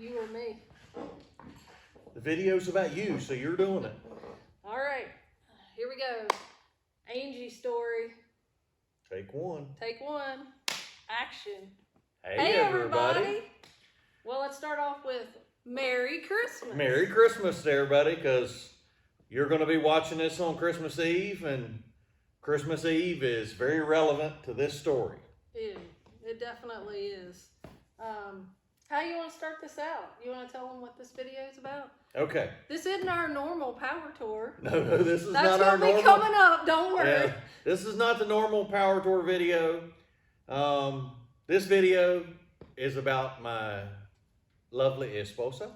You or me? The video's about you, so you're doing it. All right, here we go. Angie story. Take one. Take one. Action. Hey everybody. Well, let's start off with Merry Christmas. Merry Christmas to everybody, because you're going to be watching this on Christmas Eve, and Christmas Eve is very relevant to this story. It definitely is. How you want to start this out? You want to tell them what this video is about? Okay. This isn't our normal power tour. No, this is not our normal. That's going to be coming up. Don't worry. Yeah, this is not the normal power tour video. This video is about my lovely esposa,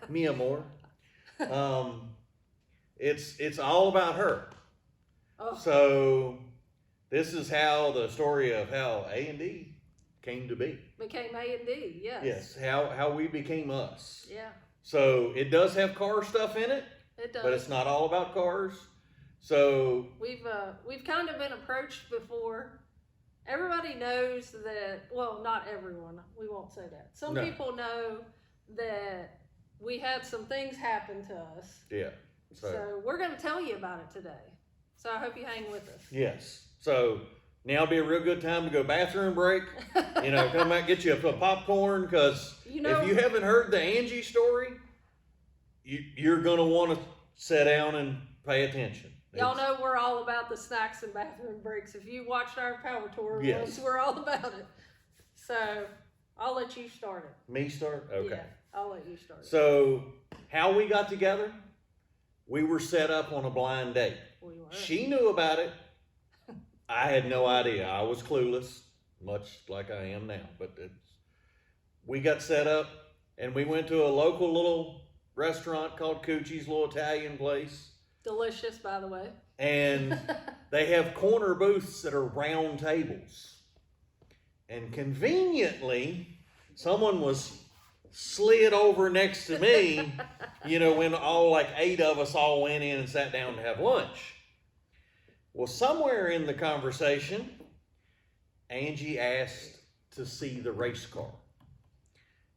mi amor. It's all about her. Oh. So this is how the story of how AnD came to be. Became AnD, yes. Yes, how we became us. Yeah. So it does have car stuff in it. It does. But it's not all about cars. So we've kind of been approached before. Everybody knows that, well, not everyone. We won't say that. Some people know that we had some things happen to us. Yeah. So we're going to tell you about it today. So I hope you hang with us. Yes. So now would be a real good time to go bathroom break. Come back, get you a popcorn, because if you haven't heard the Angie story, you're going to want to sit down and pay attention. Y'all know we're all about the snacks and bathroom breaks. If you watched our power tour, yes, we're all about it. So I'll let you start it. Me start? Okay. Yeah, I'll let you start it. So how we got together, we were set up on a blind date. We were. She knew about it. I had no idea. I was clueless, much like I am now. But we got set up, and we went to a local little restaurant called Coochie's, little Italian place. Delicious, by the way. And they have corner booths that are round tables. And conveniently, someone was slid over next to me, when all like 8 of us all went in and sat down to have lunch. Well, somewhere in the conversation, Angie asked to see the race car.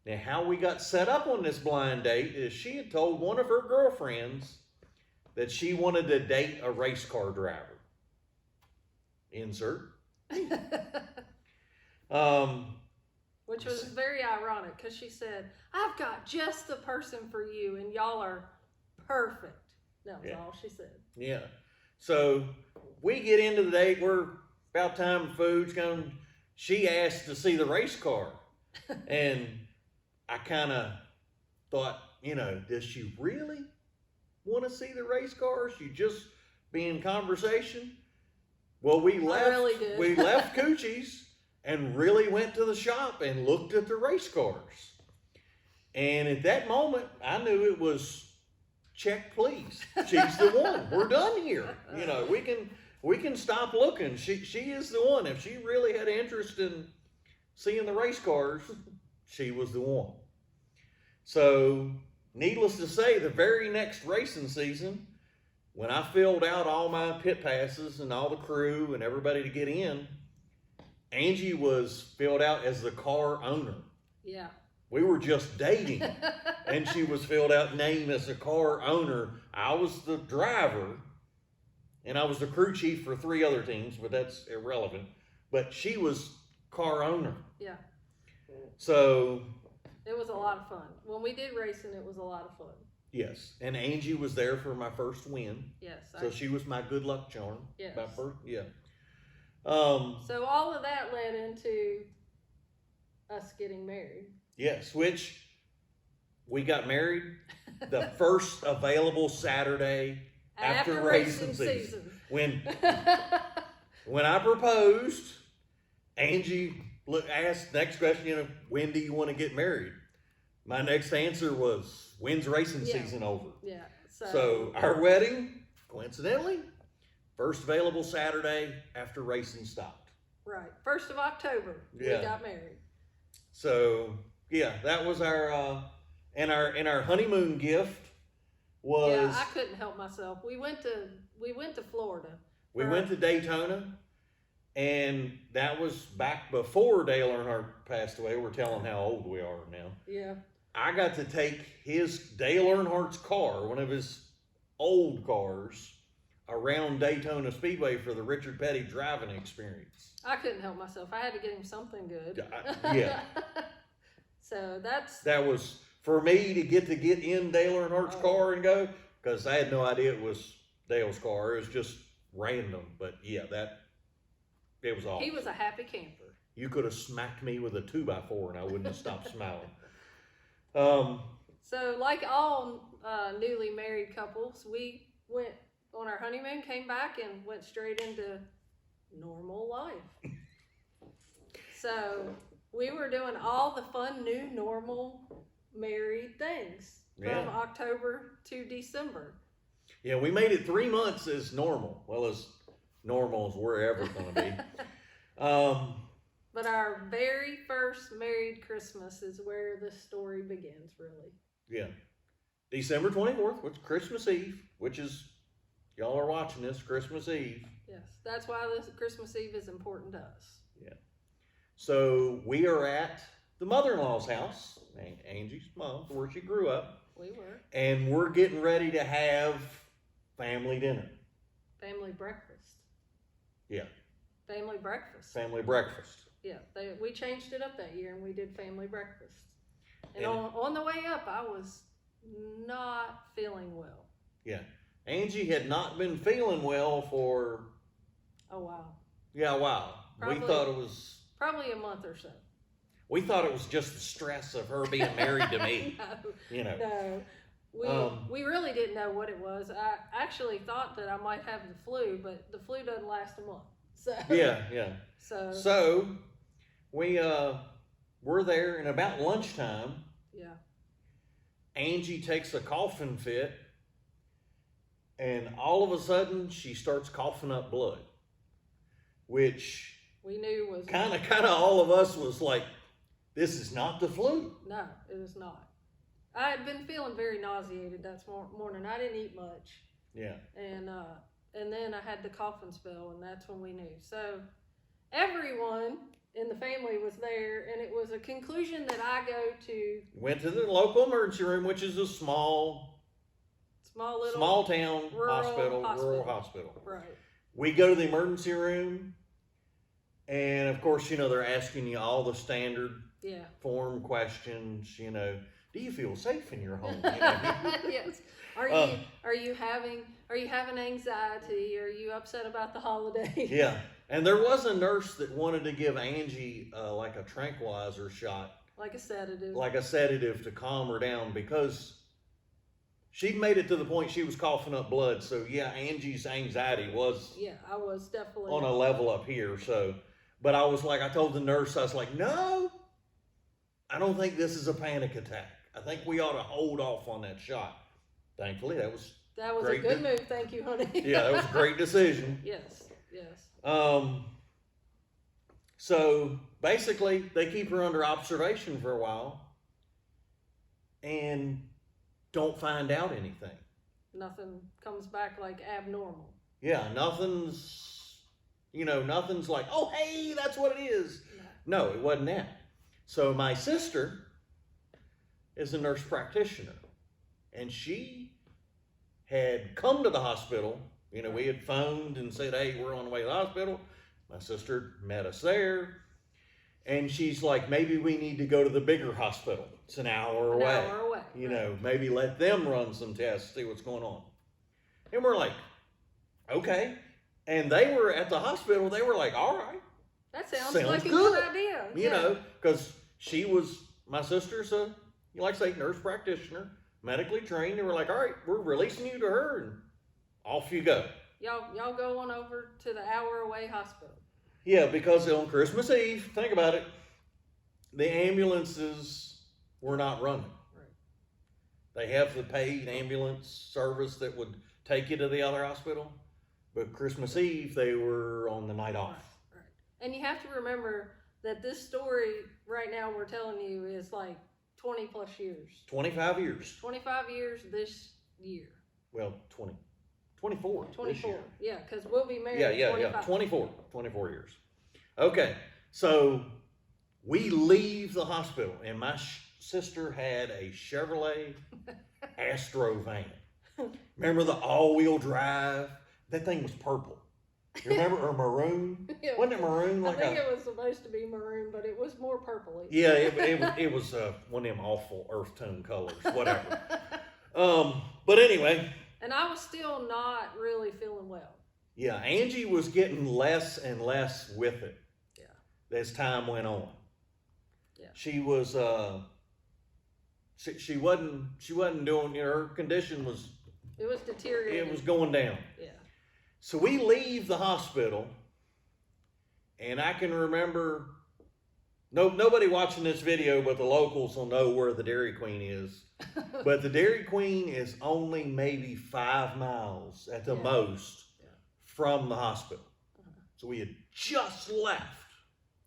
Now, how we got set up on this blind date is she had told one of her girlfriends that she wanted to date a race car driver. Insert. Which was very ironic, because she said, I've got just the person for you, and y'all are perfect. That was all she said. Yeah. So we get into the date. We're about time food's coming. She asked to see the race car. And I kind of thought, does she really want to see the race car? She just be in conversation? Well, we left. We left Coochie's and really went to the shop and looked at the race cars. And at that moment, I knew it was check, please. She's the one. We're done here. We can stop looking. She is the one. If she really had interest in seeing the race cars, she was the one. So, needless to say, the very next racing season, when I filled out all my pit passes and all the crew and everybody to get in, Angie was filled out as the car owner. Yeah. We were just dating, and she was filled out name as a car owner. I was the driver, and I was the crew chief for 3 other teams, but that's irrelevant. But she was car owner. Yeah. So it was a lot of fun. When we did racing, it was a lot of fun. Yes, and Angie was there for my first win. Yes. So she was my good luck charm. Yes. So all of that led into us getting married. Yes, which we got married the first available Saturday after racing season. When I proposed, Angie asked next question, when do you want to get married? My next answer was, when's racing season over? Yeah. So our wedding, coincidentally, first available Saturday after racing stopped. Right. 1st of October, we got married. So that was our and our honeymoon gift was. Yeah, I couldn't help myself. We went to Florida. We went to Daytona, and that was back before Dale Earnhardt passed away. We're telling how old we are now. Yeah. I got to take Dale Earnhardt's car, one of his old cars, around Daytona Speedway for the Richard Petty driving experience. I couldn't help myself. I had to get him something good. Yeah. So that was for me to get in Dale Earnhardt's car and go, because I had no idea it was Dale's car. It was just random. But yeah, it was awesome. He was a happy camper. You could have smacked me with a 2x4 and I wouldn't have stopped smiling. So like all newly married couples, we went on our honeymoon, came back, and went straight into normal life. So we were doing all the fun, new, normal married things from October to December. Yeah, we made it 3 months as normal. Well, as normal as we're ever going to be. But our very first married Christmas is where the story begins, really. Yeah. December 24th, which is Christmas Eve, which is, y'all are watching this, Christmas Eve. Yes, that's why this Christmas Eve is important to us. Yeah. So we are at the mother-in-law's house, Angie's mom, where she grew up. We were. And we're getting ready to have family dinner. Family breakfast. Yeah. Family breakfast. Family breakfast. Yeah, we changed it up that year, and we did family breakfast. And on the way up, I was not feeling well. Yeah. Angie had not been feeling well for... a while. Yeah, a while. We thought it was... probably a month or so. We thought it was just the stress of her being married to me. No. We really didn't know what it was. I actually thought that I might have the flu, but the flu doesn't last a month. So Yeah. So we're there, and about lunchtime, Angie takes a coughing fit, and all of a sudden she starts coughing up blood, which we knew was kind of all of us was like, this is not the flu. No, it was not. I had been feeling very nauseated that morning. I didn't eat much. Yeah. And then I had the coughing spell, and that's when we knew. So everyone in the family was there, and it was a conclusion that I go to. Went to the local emergency room, which is a small town rural hospital. Right. We go to the emergency room, and of course, they're asking you all the standard form questions. Do you feel safe in your home? Yes. Are you having anxiety? Are you upset about the holidays? Yeah. And there was a nurse that wanted to give Angie like a tranquilizer shot. Like a sedative. Like a sedative to calm her down, because she'd made it to the point she was coughing up blood. So yeah, Angie's anxiety was I was definitely on a level up here. So, but I told the nurse, I was like, no, I don't think this is a panic attack. I think we ought to hold off on that shot. Thankfully, that was a good move. Thank you, honey. Yeah, that was a great decision. Yes. So basically, they keep her under observation for a while and don't find out anything. Nothing comes back like abnormal. Yeah, nothing's like, oh, hey, that's what it is. No, it wasn't that. So my sister is a nurse practitioner, and she had come to the hospital. We had phoned and said, hey, we're on the way to the hospital. My sister met us there, and she's like, maybe we need to go to the bigger hospital. It's an hour away. Maybe let them run some tests, see what's going on. And we're like, okay. And they were at the hospital. They were like, all right. That sounds like a good idea. Because my sister's like I say, nurse practitioner, medically trained. And we're like, all right, we're releasing you to her, and off you go. Y'all go on over to the hour away hospital. Yeah, because on Christmas Eve, think about it, the ambulances were not running. Right. They have the paid ambulance service that would take you to the other hospital, but Christmas Eve, they were on the night off. Right. And you have to remember that this story right now we're telling you is like 20 plus years. 25 years. 25 years this year. Well, 24. 24. Yeah, because we'll be married. Yeah. 24 years. Okay, so we leave the hospital, and my sister had a Chevrolet Astro van. Remember the all-wheel drive? That thing was purple. You remember, or maroon? Wasn't it maroon? I think it was supposed to be maroon, but it was more purpley. Yeah, it was one of them awful earth tone colors, whatever. But anyway. And I was still not really feeling well. Yeah, Angie was getting less and less with it. Yeah. As time went on. Yeah. She was she wasn't doing, her condition was, it was deteriorating. it was going down. Yeah. So we leave the hospital, and I can remember, nobody watching this video but the locals will know where the Dairy Queen is. But the Dairy Queen is only maybe 5 miles at the most from the hospital. So we had just left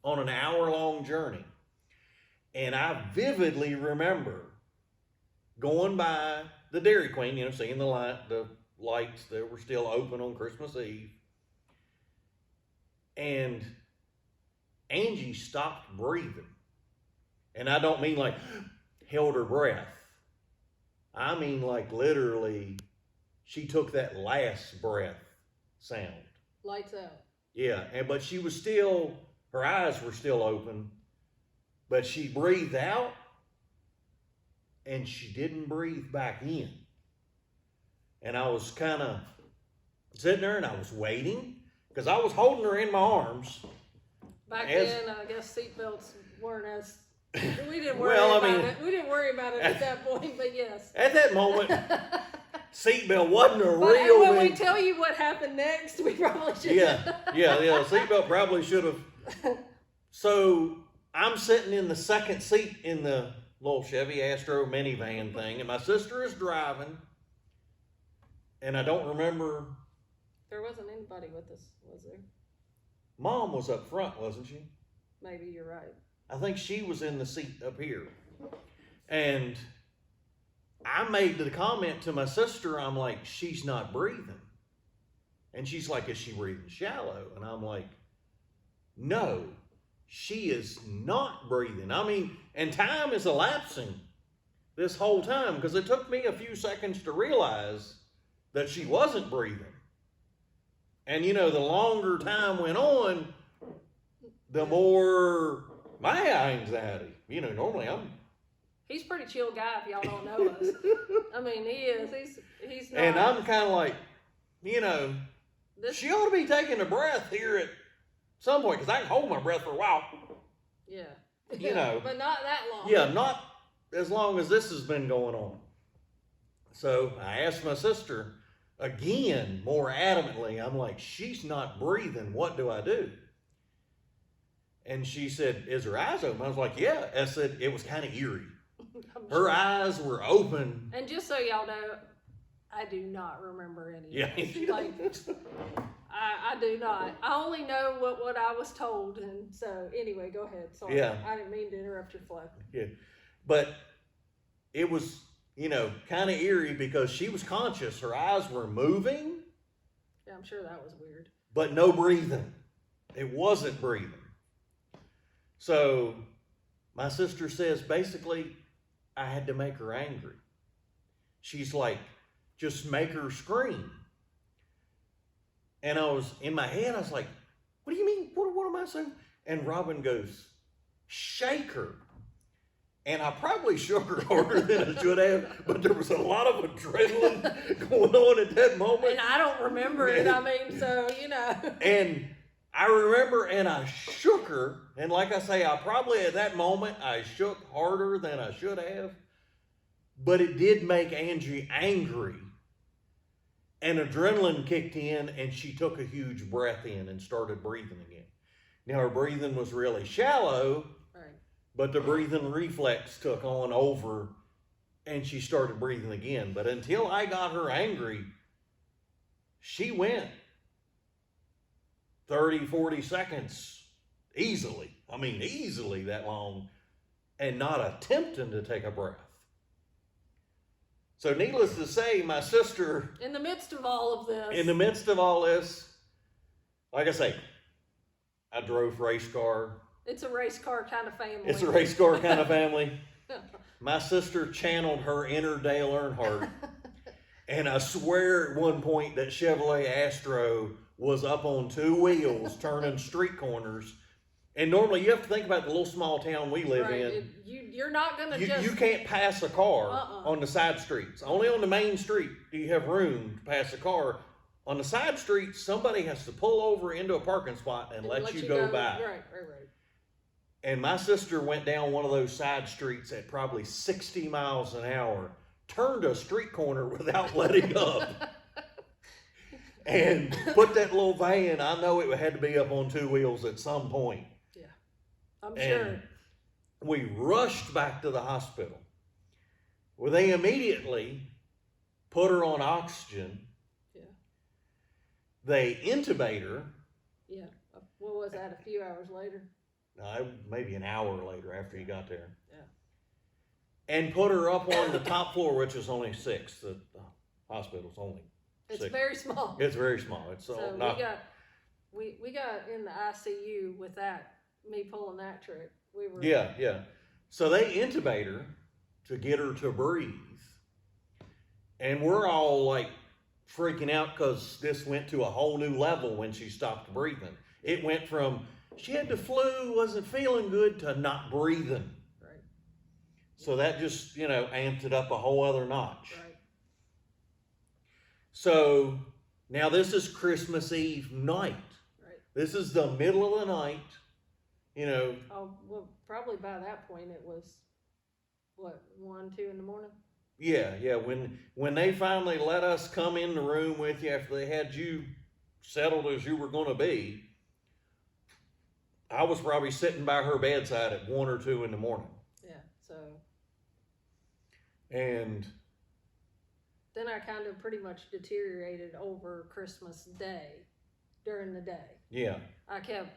on an hour-long journey. And I vividly remember going by the Dairy Queen, seeing the lights that were still open on Christmas Eve. And Angie stopped breathing. And I don't mean like held her breath. I mean like literally she took that last breath sound. Lights out. Yeah, but she was still, her eyes were still open, but she breathed out and she didn't breathe back in. And I was kind of sitting there and I was waiting because I was holding her in my arms. Back then, I guess seatbelts weren't as, we didn't worry about it. We didn't worry about it at that point, but yes. At that moment, seatbelt wasn't a but real when big... we tell you what happened next, we probably should. Yeah, seatbelt probably should have. So I'm sitting in the second seat in the little Chevy Astro minivan thing, and my sister is driving, and I don't remember. There wasn't anybody with us, was there? Mom was up front, wasn't she? Maybe you're right. I think she was in the seat up here. And I made the comment to my sister, I'm like, she's not breathing. And she's like, is she breathing shallow? And I'm like, no, she is not breathing. I mean, and time is elapsing this whole time because it took me a few seconds to realize that she wasn't breathing. And the longer time went on, the more my anxiety. Normally he's a pretty chill guy if y'all don't know us. I mean, he is. He's not. And I'm kind of like, she ought to be taking a breath here at some point because I can hold my breath for a while. Yeah. But not that long. Yeah, not as long as this has been going on. So I asked my sister again, more adamantly, I'm like, she's not breathing. What do I do? And she said, is her eyes open? I was like, yeah. I said, it was kind of eerie. Her eyes were open. And just so y'all know, I do not remember any of this. Like, I do not. I only know what I was told. And so, anyway, go ahead. Sorry. Yeah. I didn't mean to interrupt your flow. Yeah. But it was, kind of eerie because she was conscious. Her eyes were moving. Yeah, I'm sure that was weird. But no breathing. It wasn't breathing. So my sister says, basically, I had to make her angry. She's like, just make her scream. And I was, in my head, I was like, what do you mean? What am I saying? And Robin goes, shake her. And I probably shook her harder than I should have, but there was a lot of adrenaline going on at that moment. And I don't remember it. I mean, so, And I remember, and I shook her, and like I say, I probably at that moment, I shook harder than I should have, but it did make Angie angry, and adrenaline kicked in, and she took a huge breath in and started breathing again. Now, her breathing was really shallow, right, but the breathing reflex took on over, and she started breathing again. But until I got her angry, she went 30, 40 seconds easily. I mean, easily that long, and not attempting to take a breath. So needless to say, my sister... In the midst of all of this, like I say, I drove race car. It's a race car kind of family. It's a race car kind of family. My sister channeled her inner Dale Earnhardt, and I swear at one point that Chevrolet Astro was up on 2 wheels turning street corners. And normally you have to think about the little small town we live in. You're not going to You can't pass a car on the side streets. Only on the main street do you have room to pass a car. On the side streets, somebody has to pull over into a parking spot and let you go by. Right. And my sister went down one of those side streets at probably 60 miles an hour, turned a street corner without letting up, and put that little van, I know it had to be up on 2 wheels at some point. Yeah, I'm sure. We rushed back to the hospital. Well, they immediately put her on oxygen. Yeah. They intubate her. Yeah. What was that, a few hours later? Maybe an hour later after you got there. Yeah. And put her up on the top floor, which is only 6. The hospital's only 6. It's very small. It's very small. It's so not. We got in the ICU with that, me pulling that trick. We were. Yeah. So they intubate her to get her to breathe. And we're all like freaking out because this went to a whole new level when she stopped breathing. It went from she had the flu, wasn't feeling good, to not breathing. Right. So that just, amped it up a whole other notch. Right. So now this is Christmas Eve night. Right. This is the middle of the night. Oh, well, probably by that point it was, 1, 2 in the morning? Yeah. When they finally let us come in the room with you after they had you settled as you were going to be, I was probably sitting by her bedside at 1 or 2 in the morning. Yeah, so. And then I kind of pretty much deteriorated over Christmas Day, during the day. Yeah. I kept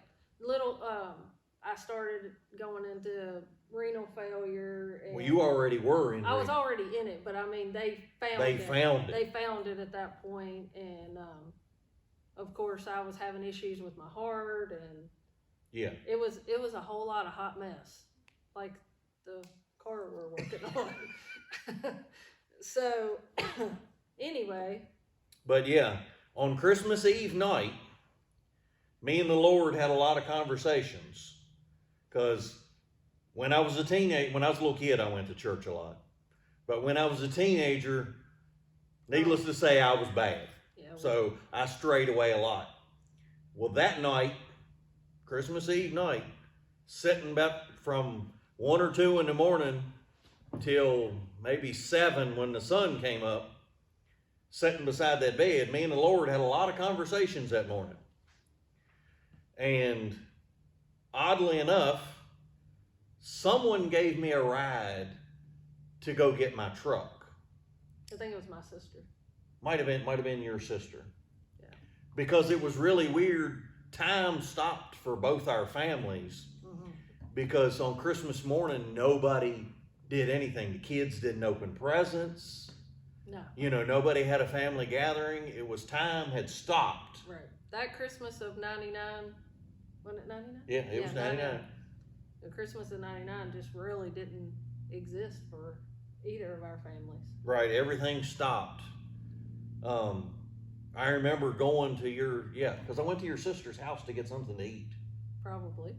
I started going into renal failure. And well, you already were in. I was already in it, but I mean, they found it. They found it at that point, and of course, I was having issues with my heart, and yeah, it was a whole lot of hot mess, like the car we're working on. So, anyway. But yeah, on Christmas Eve night, me and the Lord had a lot of conversations. Because when I was a little kid, I went to church a lot. But when I was a teenager, needless to say, I was bad. Yeah, so I strayed away a lot. Well, that night, Christmas Eve night, sitting about from 1 or 2 in the morning till maybe 7 when the sun came up, sitting beside that bed, me and the Lord had a lot of conversations that morning. And oddly enough, someone gave me a ride to go get my truck. I think it was my sister. Might have been your sister. Yeah. Because it was really weird. Time stopped for both our families. Mm-hmm. Because on Christmas morning, nobody did anything. The kids didn't open presents. No. Nobody had a family gathering. It was time had stopped. Right. That Christmas of 99, wasn't it 99? Yeah, it was 99. The Christmas of 99 just really didn't exist for either of our families. Right, everything stopped. I remember going to because I went to your sister's house to get something to eat. Probably.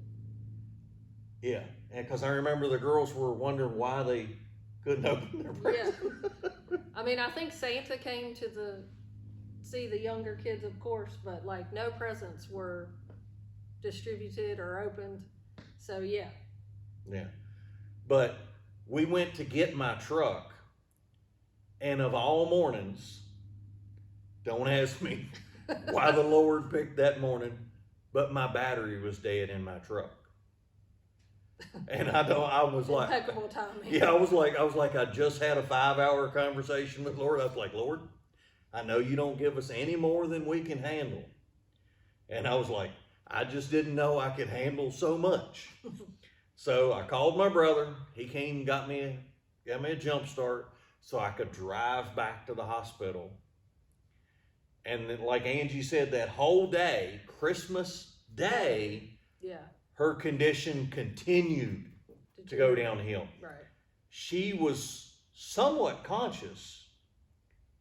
Yeah, and because I remember the girls were wondering why they couldn't open their presents. Yeah. I mean, I think Santa came to see the younger kids, of course, but like no presents were distributed or opened. So yeah. Yeah. But we went to get my truck, and of all mornings, don't ask me why the Lord picked that morning, but my battery was dead in my truck. And I was like, impeccable timing. Yeah, I was like, I just had a 5-hour conversation with Lord. I was like, Lord, I know you don't give us any more than we can handle. And I was like, I just didn't know I could handle so much. So I called my brother. He came, got me a jump start so I could drive back to the hospital. And then, like Angie said, that whole day, Christmas Day, yeah, her condition continued to go downhill. Right. she was somewhat conscious.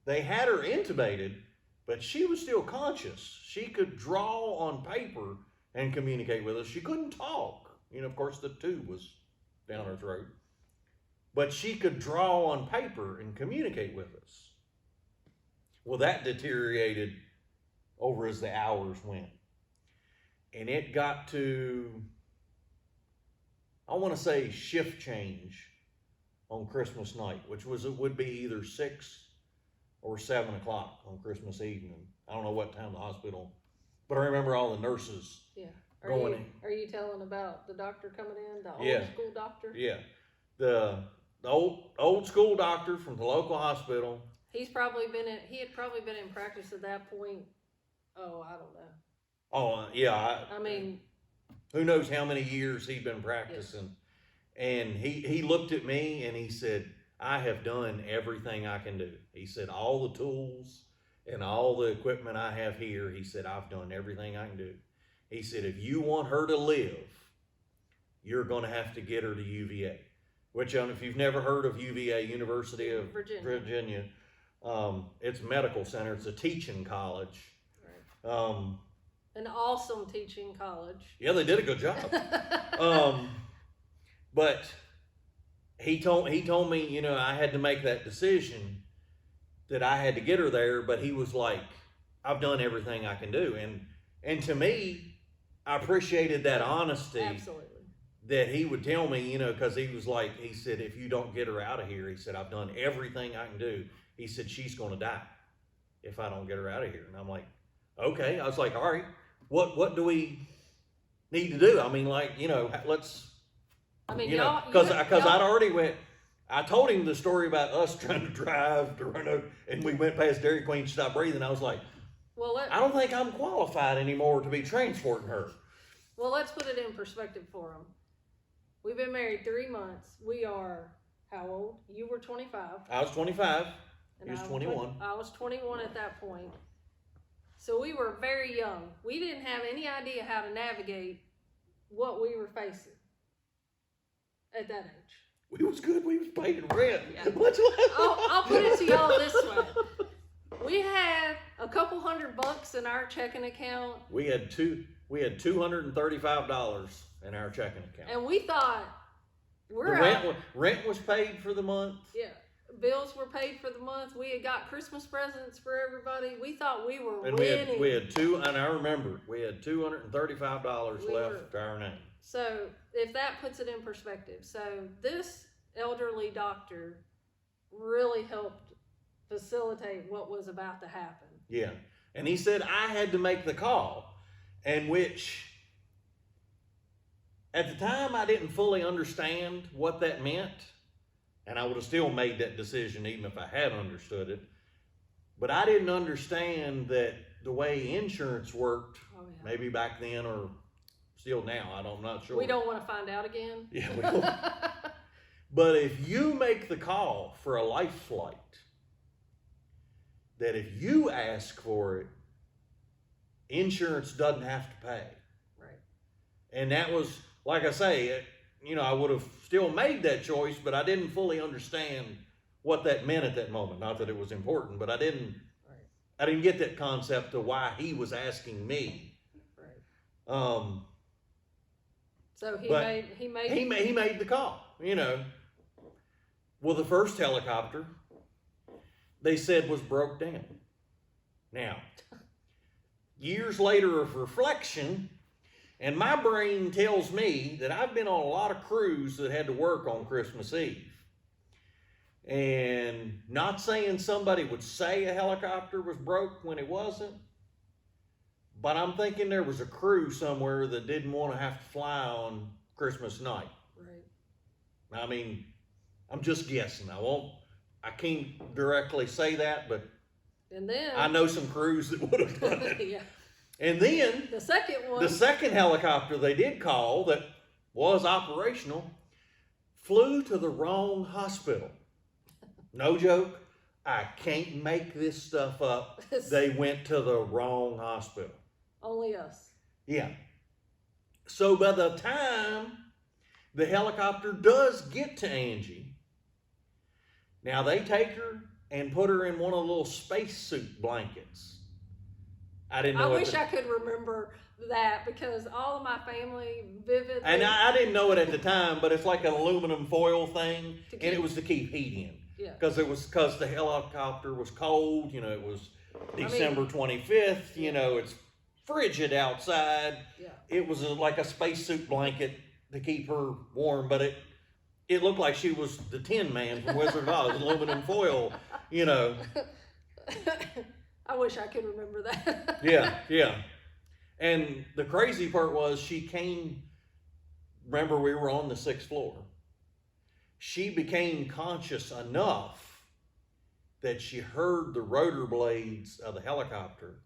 They had her intubated, but she was still conscious. She could draw on paper and communicate with us. She couldn't talk. You know, of course, the tube was down her throat. But she could draw on paper and communicate with us. Well, that deteriorated over as the hours went. And it got to, I want to say, shift change on Christmas night, which would be either 6 or 7 o'clock on Christmas evening. I don't know what time the hospital, but I remember all the nurses going in. Are you telling about the doctor coming in, the Yeah. old school doctor? Yeah. The old school doctor from the local hospital. He had probably been in practice at that point. Oh, I don't know. Oh, yeah. I mean, who knows how many years he'd been practicing. Yes. And he looked at me and he said, I have done everything I can do. He said, all the tools and all the equipment I have here, he said, I've done everything I can do. He said, if you want her to live, you're going to have to get her to UVA. Which, if you've never heard of UVA, University of Virginia, it's a medical center. It's a teaching college. Right. An awesome teaching college. Yeah, they did a good job. But he told me, you know, I had to make that decision that I had to get her there. But he was like, I've done everything I can do. And to me, I appreciated that honesty. Absolutely. That he would tell me, you know, because he said, if you don't get her out of here, he said, I've done everything I can do. He said, she's going to die if I don't get her out of here. And I'm like, okay. I was like, all right, what do we need to do? I mean, like, you know, let's, because I'd already I told him the story about us trying to drive to Roanoke, and we went past Dairy Queen, stopped breathing. I was like, I don't think I'm qualified anymore to be transporting her. Well, let's put it in perspective for him. We've been married 3 months. We are how old? You were 25. I was 25. He was 21. I was 21 at that point. So we were very young. We didn't have any idea how to navigate what we were facing at that age. We was good. We was paying rent. Yeah. I'll put it to y'all this way. We had a couple $100 in our checking account. We had $235 in our checking account. And we thought, rent was paid for the month. Yeah. Bills were paid for the month. We had got Christmas presents for everybody. We thought we were winning. We had and I remember, we had $235 left to our name. So if that puts it in perspective. So this elderly doctor really helped facilitate what was about to happen. Yeah. And he said I had to make the call, and which at the time I didn't fully understand what that meant, and I would have still made that decision even if I had understood it. But I didn't understand that the way insurance worked, maybe back then or still now, I'm not sure. We don't want to find out again. Yeah, we don't. But if you make the call for a life flight, that if you ask for it, insurance doesn't have to pay. Right. And that was, like I say, I would have still made that choice, but I didn't fully understand what that meant at that moment. Not that it was important, but I didn't get that concept of why he was asking me. Right. So he made the call, Well, the first helicopter, they said was broke down. Now, years later of reflection, and my brain tells me that I've been on a lot of crews that had to work on Christmas Eve. And not saying somebody would say a helicopter was broke when it wasn't, but I'm thinking there was a crew somewhere that didn't want to have to fly on Christmas night. Right. I mean, I'm just guessing. I can't directly say that, but I know some crews that would have done it. Yeah. And then the second helicopter they did call that was operational flew to the wrong hospital. No joke. I can't make this stuff up. They went to the wrong hospital. Only us. Yeah. So by the time the helicopter does get to Angie, Now they take her and put her in one of the little spacesuit blankets. I didn't know. I wish I could remember that because all of my family vividly. And I didn't know it at the time, but it's like an aluminum foil thing, and it was to keep heat in. Yeah. Because the helicopter was cold. You know, it was December 25th. You know, it's frigid outside. Yeah. It was like a spacesuit blanket to keep her warm, but it looked like she was the Tin Man from Wizard of Oz, aluminum foil. You know. I wish I could remember that. Yeah. And the crazy part was she came, remember we were on the 6th floor. She became conscious enough that she heard the rotor blades of the helicopter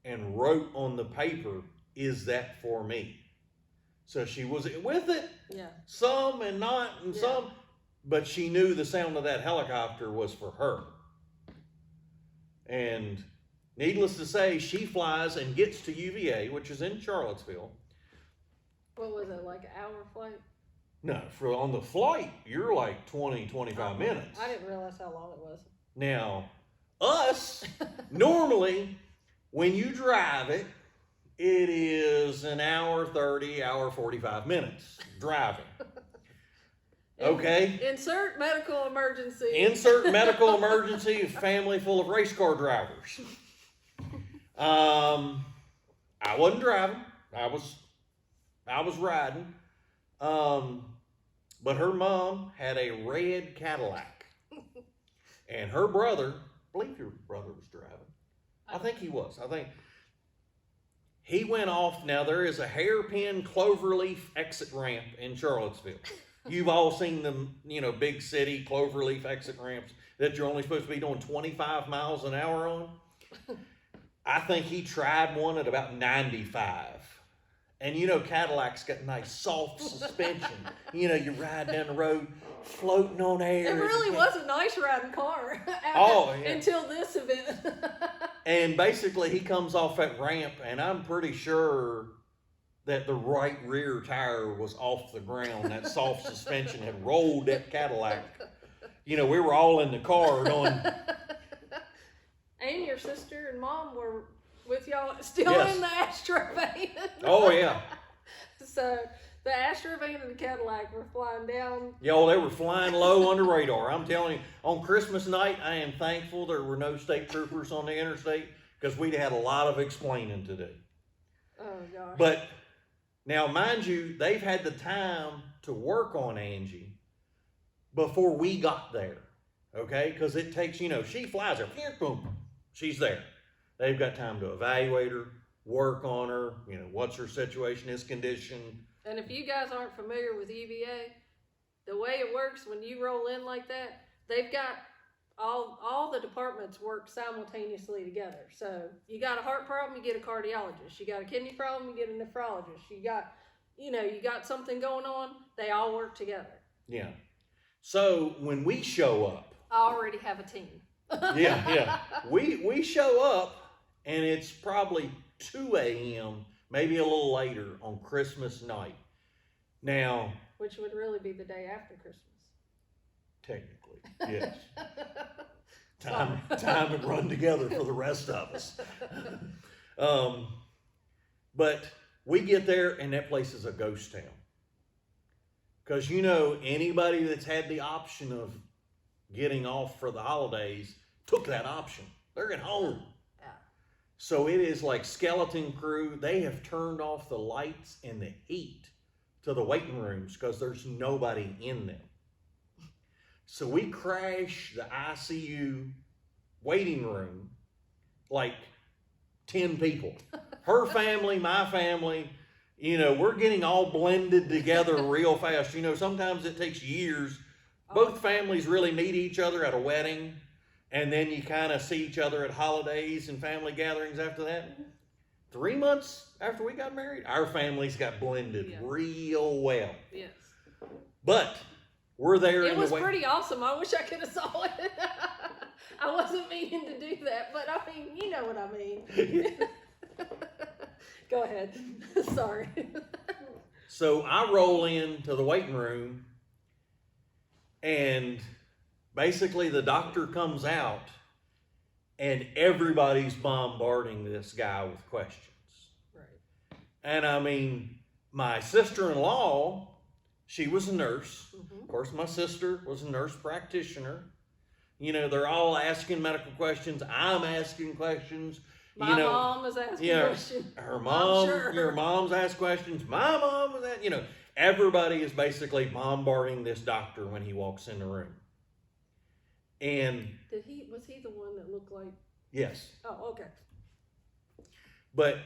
and wrote on the paper, "Is that for me?" So she was with it, some and not and some, but she knew the sound of that helicopter was for her. And needless to say, she flies and gets to UVA, which is in Charlottesville. What was it, like an hour flight? No, on the flight, you're like 20, 25 minutes. I didn't realize how long it was. Now, us, normally, when you drive it, it is an hour 30, hour 45 minutes driving. Okay? Insert medical emergency. Insert medical emergency, family full of race car drivers. I wasn't driving. I was riding. But her mom had a red Cadillac. And her brother, I believe your brother was driving. I think he was. I think he went off. Now there is a hairpin cloverleaf exit ramp in Charlottesville. You've all seen them, big city cloverleaf exit ramps that you're only supposed to be doing 25 miles an hour on. I think he tried one at about 95. And Cadillac's got nice soft suspension. You ride down the road floating on air. It really was a nice riding car. Until this event. And basically he comes off that ramp, and I'm pretty sure that the right rear tire was off the ground. That soft suspension had rolled that Cadillac. We were all in the car going. And your sister and mom were with y'all still in the Astro van. Oh, yeah. So the Astro van and the Cadillac were flying down. Yo, they were flying low on the radar. I'm telling you, on Christmas night, I am thankful there were no state troopers on the interstate because we'd had a lot of explaining to do. Oh, gosh. But now, mind you, they've had the time to work on Angie before we got there, okay? Because it takes, she flies her, boom, she's there. They've got time to evaluate her, work on her, what's her situation, his condition. And if you guys aren't familiar with UVA, the way it works when you roll in like that, they've got all the departments work simultaneously together. So you got a heart problem, you get a cardiologist. You got a kidney problem, you get a nephrologist. You got something going on, they all work together. Yeah. So when we show up, I already have a team. yeah. We show up, and it's probably 2 a.m., maybe a little later on Christmas night. Now, which would really be the day after Christmas. Technically, yes. Time would run together for the rest of us. But we get there, and that place is a ghost town. Because anybody that's had the option of getting off for the holidays took that option. They're at home. Yeah. So it is like skeleton crew. They have turned off the lights and the heat to the waiting rooms because there's nobody in them. So we crash the ICU waiting room like 10 people. Her family, my family, we're getting all blended together real fast. Sometimes it takes years. Both families really meet each other at a wedding, and then you kind of see each other at holidays and family gatherings after that. 3 months after we got married, our families got blended real well. Yes. But we're there. It was pretty awesome. I wish I could have saw it. I wasn't meaning to do that, but I mean, you know what I mean. Go ahead. Sorry. So I roll into the waiting room, and basically the doctor comes out and everybody's bombarding this guy with questions. Right. And I mean, my sister-in-law, she was a nurse. Mm-hmm. Of course, my sister was a nurse practitioner. You know, they're all asking medical questions. I'm asking questions. My mom is asking questions. Her mom, Sure. Your mom's asked questions. My mom was that. You know, everybody is basically bombarding this doctor when he walks in the room. And was he the one that looked like? yes. Oh, okay. But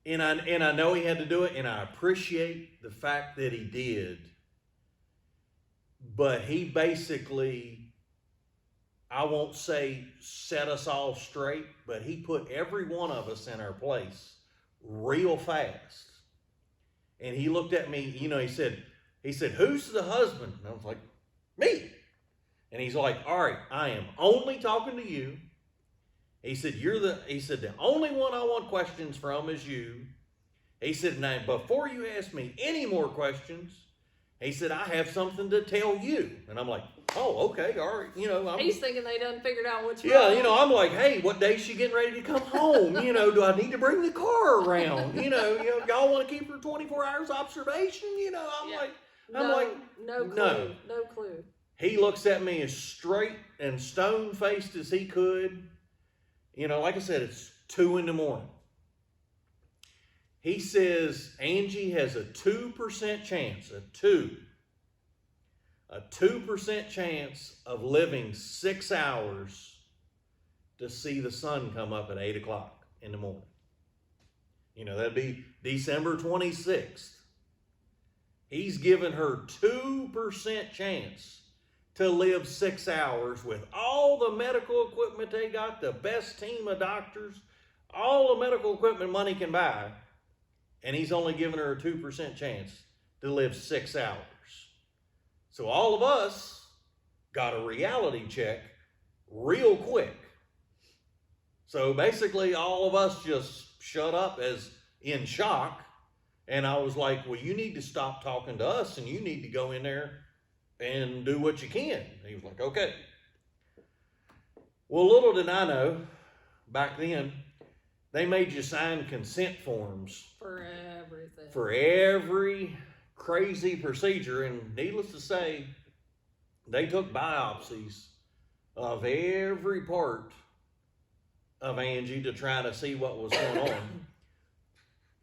and I know he had to do it, and I appreciate the fact that he did. But he basically, I won't say set us all straight, but he put every one of us in our place real fast. And he looked at me, you know, he said, "Who's the husband?" And I was like, "Me." And he's like, "All right, I am only talking to you." He said, the only one I want questions from is you. He said, "Now, before you ask me any more questions," he said, "I have something to tell you." And I'm like, "Oh, okay, all right." You know, he's thinking they done figured out what's yeah, wrong. you know, I'm like, "Hey, what day is she getting ready to come home? You know, do I need to bring the car around? You know, y'all want to keep her 24 hours observation? You know, I'm like, no clue. No clue. He looks at me as straight and stone-faced as he could. You know, like I said, it's 2 a.m. He says Angie has a 2% chance, a 2% chance of living 6 hours to see the sun come up at 8 o'clock in the morning. You know, that'd be December 26th. He's given her 2% chance to live 6 hours with all the medical equipment they got, the best team of doctors, all the medical equipment money can buy, and he's only giving her a 2% chance to live 6 hours. So all of us got a reality check real quick. So basically all of us just shut up as in shock, and I was like, "Well, you need to stop talking to us and you need to go in there and do what you can." He was like, "Okay." Well, little did I know, back then, they made you sign consent forms For everything. for every crazy procedure. And needless to say, they took biopsies of every part of Angie to try to see what was going on.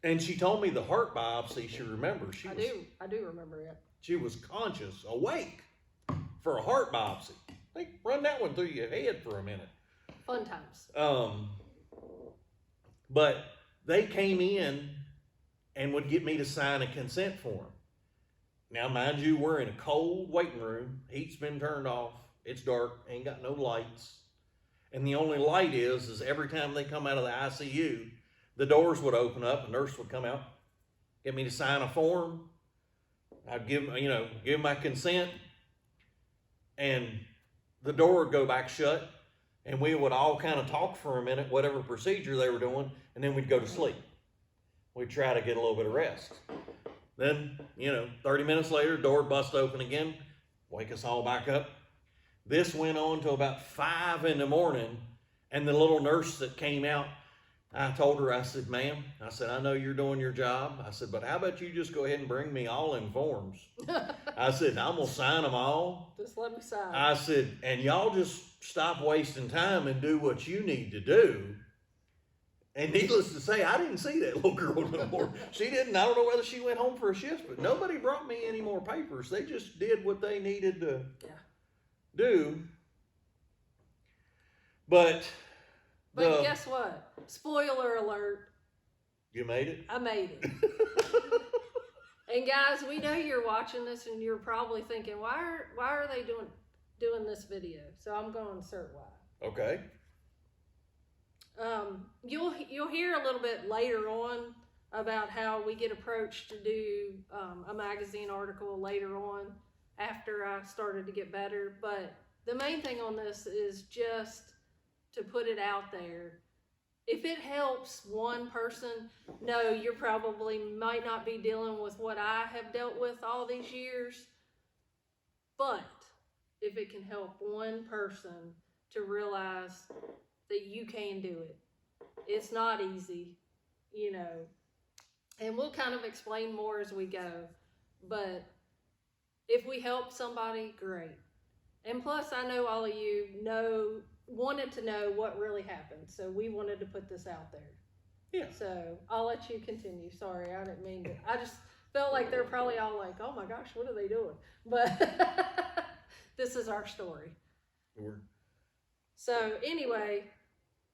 And she told me the heart biopsy, she remembers. I do remember it. She was conscious, awake for a heart biopsy. Like, run that one through your head for a minute. Fun times. But they came in and would get me to sign a consent form. Now, mind you, we're in a cold waiting room. Heat's been turned off. It's dark. Ain't got no lights. And the only light is every time they come out of the ICU, the doors would open up, a nurse would come out, get me to sign a form. I'd give my consent, and the door would go back shut, and we would all kind of talk for a minute, whatever procedure they were doing, and then we'd go to sleep. We'd try to get a little bit of rest. Then, 30 minutes later, door would bust open again, wake us all back up. This went on till about 5 a.m, and the little nurse that came out, I told her, I said, "Ma'am," I said, "I know you're doing your job." I said, "But how about you just go ahead and bring me all them forms?" I said, "I'm going to sign them all." Just let me sign. I said, "And y'all just stop wasting time and do what you need to do." And needless to say, I didn't see that little girl no more. She didn't. I don't know whether she went home for a shift, but nobody brought me any more papers. They just did what they needed to do. But guess what? Spoiler alert. You made it? I made it. And guys, we know you're watching this and you're probably thinking, why are they doing this video? So I'm going to insert why. Okay. You'll hear a little bit later on about how we get approached to do a magazine article later on after I started to get better. But the main thing on this is just to put it out there. If it helps one person, no, you probably might not be dealing with what I have dealt with all these years. But if it can help one person to realize that you can do it. It's not easy, you know, and we'll kind of explain more as we go, but if we help somebody, great. And plus, I know all of you wanted to know what really happened, so we wanted to put this out there. Yeah. So I'll let you continue. Sorry, I didn't mean to. I just felt like they're probably all like, "Oh my gosh, what are they doing?" But this is our story. So anyway,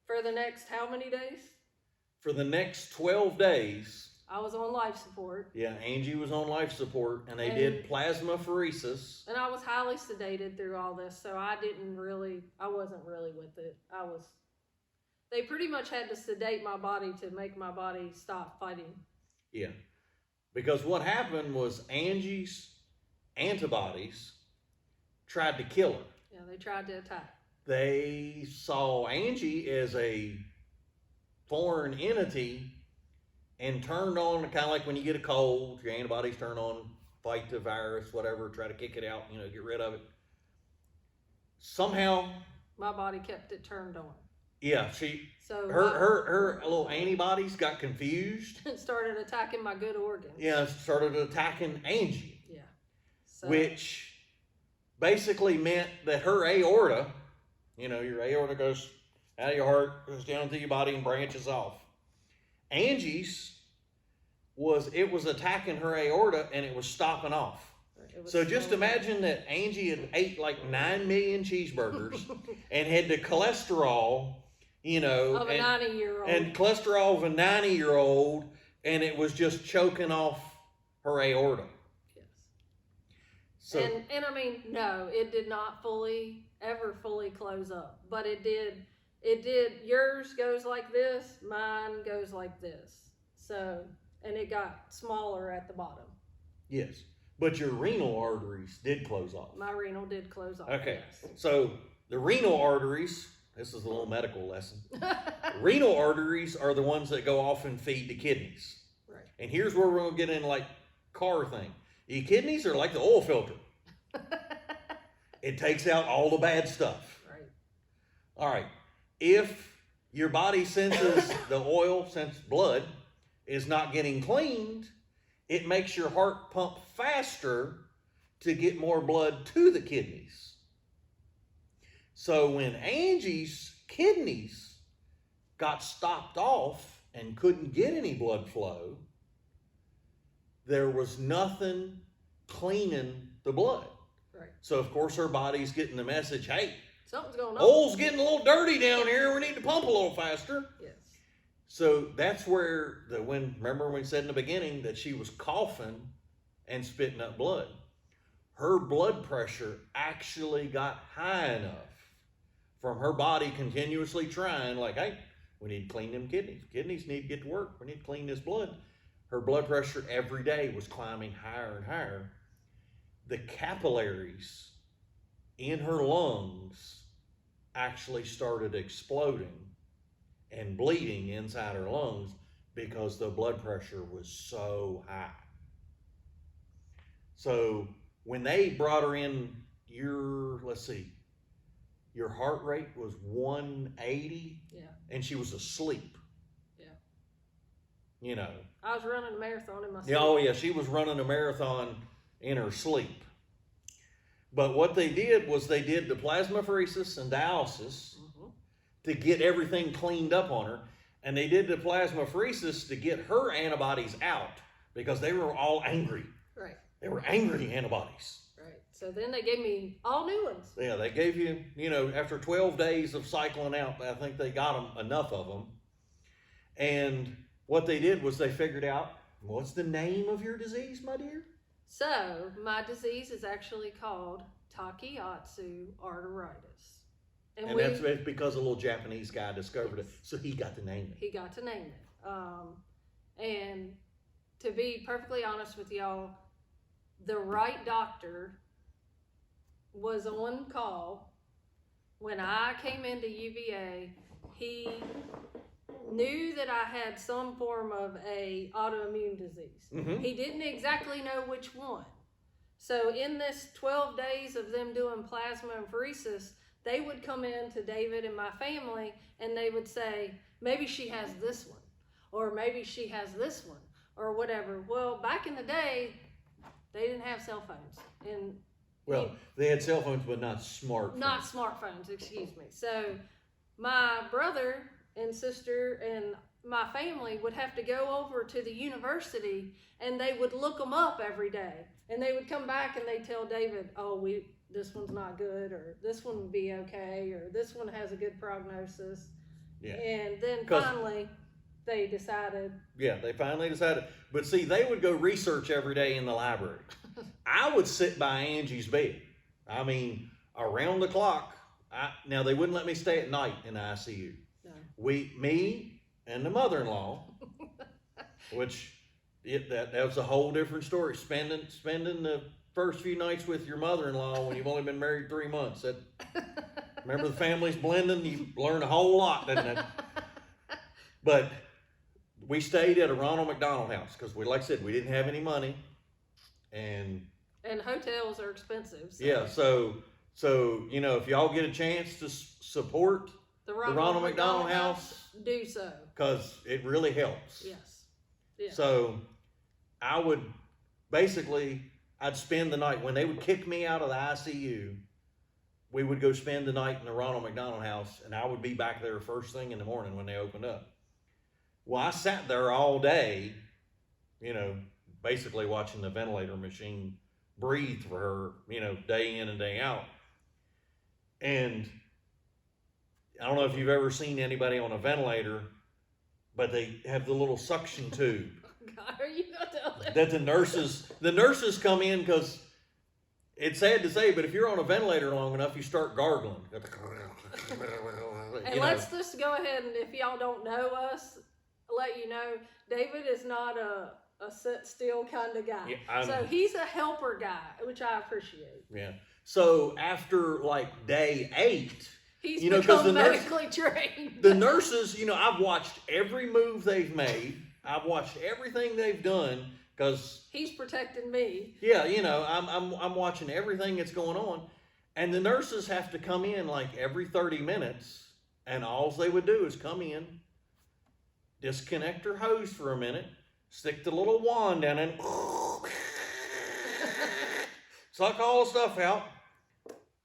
for the next how many days? For the next 12 days, I was on life support. Yeah, Angie was on life support, and they did plasmapheresis. And I was highly sedated through all this, so I wasn't really with it. They pretty much had to sedate my body to make my body stop fighting. Yeah, because what happened was Angie's antibodies tried to kill her. Yeah, they tried to attack. They saw Angie as a foreign entity and turned on, kind of like when you get a cold, your antibodies turn on, fight the virus, whatever, try to kick it out, get rid of it. Somehow, my body kept it turned on. Yeah, her little antibodies got confused. It started attacking my good organs. Yeah, started attacking Angie. Yeah. Which basically meant that her aorta, your aorta goes out of your heart, goes down through your body and branches off. Angie's was attacking her aorta and it was stopping off. So just imagine that Angie had ate like 9 million cheeseburgers and had the cholesterol, of a 90-year-old. And cholesterol of a 90-year-old, and it was just choking off her aorta. Yes. So, and I mean, no, it did not ever fully close up, but it did. Yours goes like this, mine goes like this. So, and it got smaller at the bottom. Yes, but your renal arteries did close off. My renal did close off. Okay, yes. So the renal arteries, this is a little medical lesson. Renal arteries are the ones that go off and feed the kidneys. Right. And here's where we're going to get in like car thing. Your kidneys are like the oil filter. It takes out all the bad stuff. Right. All right. If your body senses the oil, sense blood, is not getting cleaned, it makes your heart pump faster to get more blood to the kidneys. So when Angie's kidneys got stopped off and couldn't get any blood flow, there was nothing cleaning the blood. Right. So of course her body's getting the message, hey, something's going on. oil's getting a little dirty down here. We need to pump a little faster. Yes. So that's where remember when we said in the beginning that she was coughing and spitting up blood. Her blood pressure actually got high enough from her body continuously trying, like, hey, we need to clean them kidneys. Kidneys need to get to work. We need to clean this blood. Her blood pressure every day was climbing higher and higher. The capillaries in her lungs actually started exploding and bleeding inside her lungs because the blood pressure was so high. So when they brought her in, your heart rate was 180. Yeah. And she was asleep. Yeah. I was running a marathon in my sleep. Oh yeah, she was running a marathon in her sleep. But what they did was they did the plasmapheresis and dialysis to get everything cleaned up on her. And they did the plasmapheresis to get her antibodies out because they were all angry. Right. They were angry antibodies. Right. So then they gave me all new ones. Yeah, they gave you, after 12 days of cycling out, I think they got them, enough of them. And what they did was they figured out, what's the name of your disease, my dear? So my disease is actually called Takayatsu arteritis. And that's because a little Japanese guy discovered it, so he got to name it. He got to name it. And to be perfectly honest with y'all, the right doctor was on call when I came into UVA. He knew that I had some form of a autoimmune disease. Mm-hmm. He didn't exactly know which one. So in this 12 days of them doing plasma and pheresis, they would come in to David and my family and they would say, maybe she has this one, or maybe she has this one, or whatever. Well, back in the day, they didn't have cell phones. And Well, they had cell phones, but not smartphones. not smartphones, excuse me. So my brother and sister and my family would have to go over to the university and they would look them up every day. And they would come back and they'd tell David, oh, this one's not good, or this one would be okay, or this one has a good prognosis. Yeah. And then finally they decided. Yeah, they finally decided. But see, they would go research every day in the library. I would sit by Angie's bed. I mean, around the clock. Now, they wouldn't let me stay at night in the ICU. No. Me and the mother-in-law, which that was a whole different story. Spending the first few nights with your mother-in-law when you've only been married 3 months. Remember the families blending? You learn a whole lot, didn't it? But we stayed at a Ronald McDonald House because, like I said, we didn't have any money. And hotels are expensive. So. Yeah, so if y'all get a chance to support the Ronald McDonald House, do so, because it really helps. Yes. Yeah. So I would I'd spend the night when they would kick me out of the ICU. We would go spend the night in the Ronald McDonald House, and I would be back there first thing in the morning when they opened up. Well, I sat there all day, basically watching the ventilator machine breathe for her, day in and day out. And I don't know if you've ever seen anybody on a ventilator, but they have the little suction tube. God, are you gonna tell them? That the nurses come in, because it's sad to say, but if you're on a ventilator long enough, you start gargling. And let's just go ahead, and if y'all don't know us, let you know, David is not a sit still kind of guy. Yeah, so he's a helper guy, which I appreciate. Yeah. So after like day 8, he's become medically trained. The nurses, I've watched every move they've made. I've watched everything they've done, because he's protecting me. Yeah, I'm watching everything that's going on, and the nurses have to come in like every 30 minutes, and all they would do is come in, disconnect her hose for a minute, stick the little wand down and suck all the stuff out,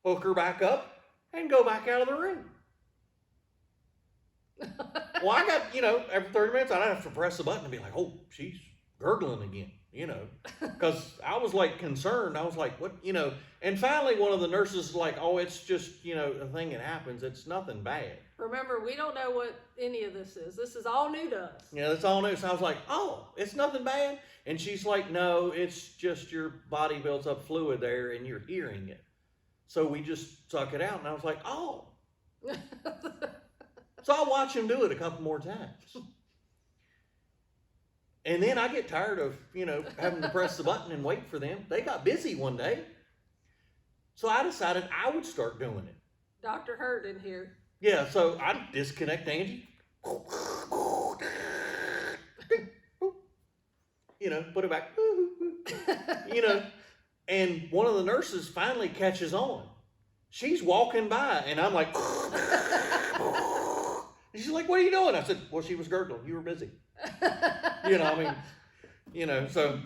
hook her back up, and go back out of the room. Well, I got, every 30 minutes I'd have to press the button and be like, oh, she's gurgling again, because I was like concerned. I was like, what, and finally one of the nurses was like, oh, it's just, a thing that happens. It's nothing bad. Remember, we don't know what any of this is. This is all new to us. Yeah, that's all new. So I was like, oh, it's nothing bad. And she's like, no, it's just your body builds up fluid there and you're hearing it. So we just suck it out. And I was like, oh. So I'll watch him do it a couple more times. And then I get tired of, having to press the button and wait for them. They got busy one day. So I decided I would start doing it. Dr. Hurt in here. Yeah, so I'd disconnect Angie. Put it back. And one of the nurses finally catches on. She's walking by, and I'm like, she's like, what are you doing? I said, well, she was gurgling. You were busy. So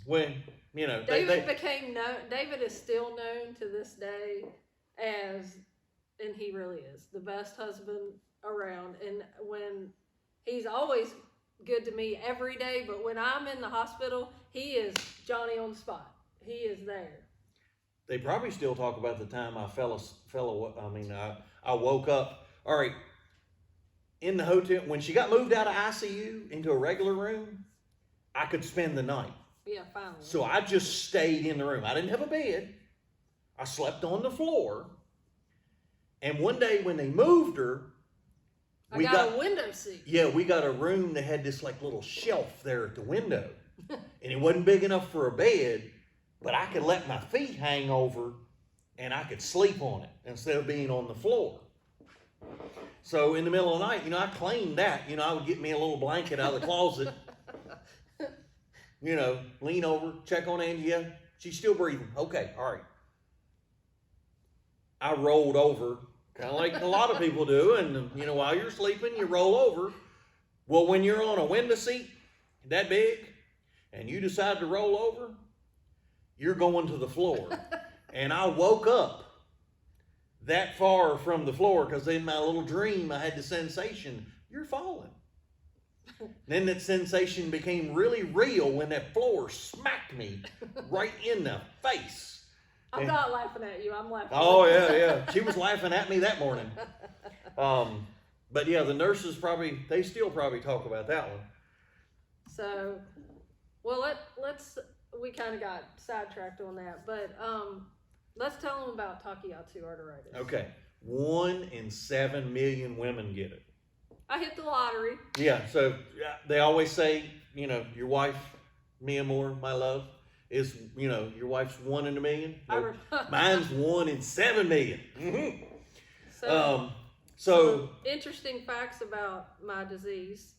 when, David is still known to this day as, and he really is, the best husband around. And when he's always good to me every day, but when I'm in the hospital, he is Johnny on the spot. He is there. They probably still talk about the time I woke up. All right. In the hotel, when she got moved out of ICU into a regular room, I could spend the night. Yeah, finally. So I just stayed in the room. I didn't have a bed. I slept on the floor. And one day when they moved her, we got a window seat. Yeah, we got a room that had this like little shelf there at the window. And it wasn't big enough for a bed, but I could let my feet hang over and I could sleep on it instead of being on the floor. So in the middle of the night, I claimed that. I would get me a little blanket out of the closet, lean over, check on Angie. She's still breathing. Okay, all right. I rolled over, kind of like a lot of people do, and while you're sleeping, you roll over. Well, when you're on a window seat that big, and you decide to roll over, you're going to the floor. And I woke up that far from the floor because in my little dream, I had the sensation, you're falling. Then that sensation became really real when that floor smacked me right in the face. I'm not laughing at you. I'm laughing. Oh, yeah. She was laughing at me that morning. But yeah, the nurses they still probably talk about that one. So, well, we kind of got sidetracked on that, but let's tell them about Takayatsu arteritis. Okay. 1 in 7 million women get it. I hit the lottery. Yeah, so they always say, your wife, mi amor, my love, is, your wife's 1 in a million. No, mine's 1 in 7 million. Mm-hmm. So interesting facts about my disease.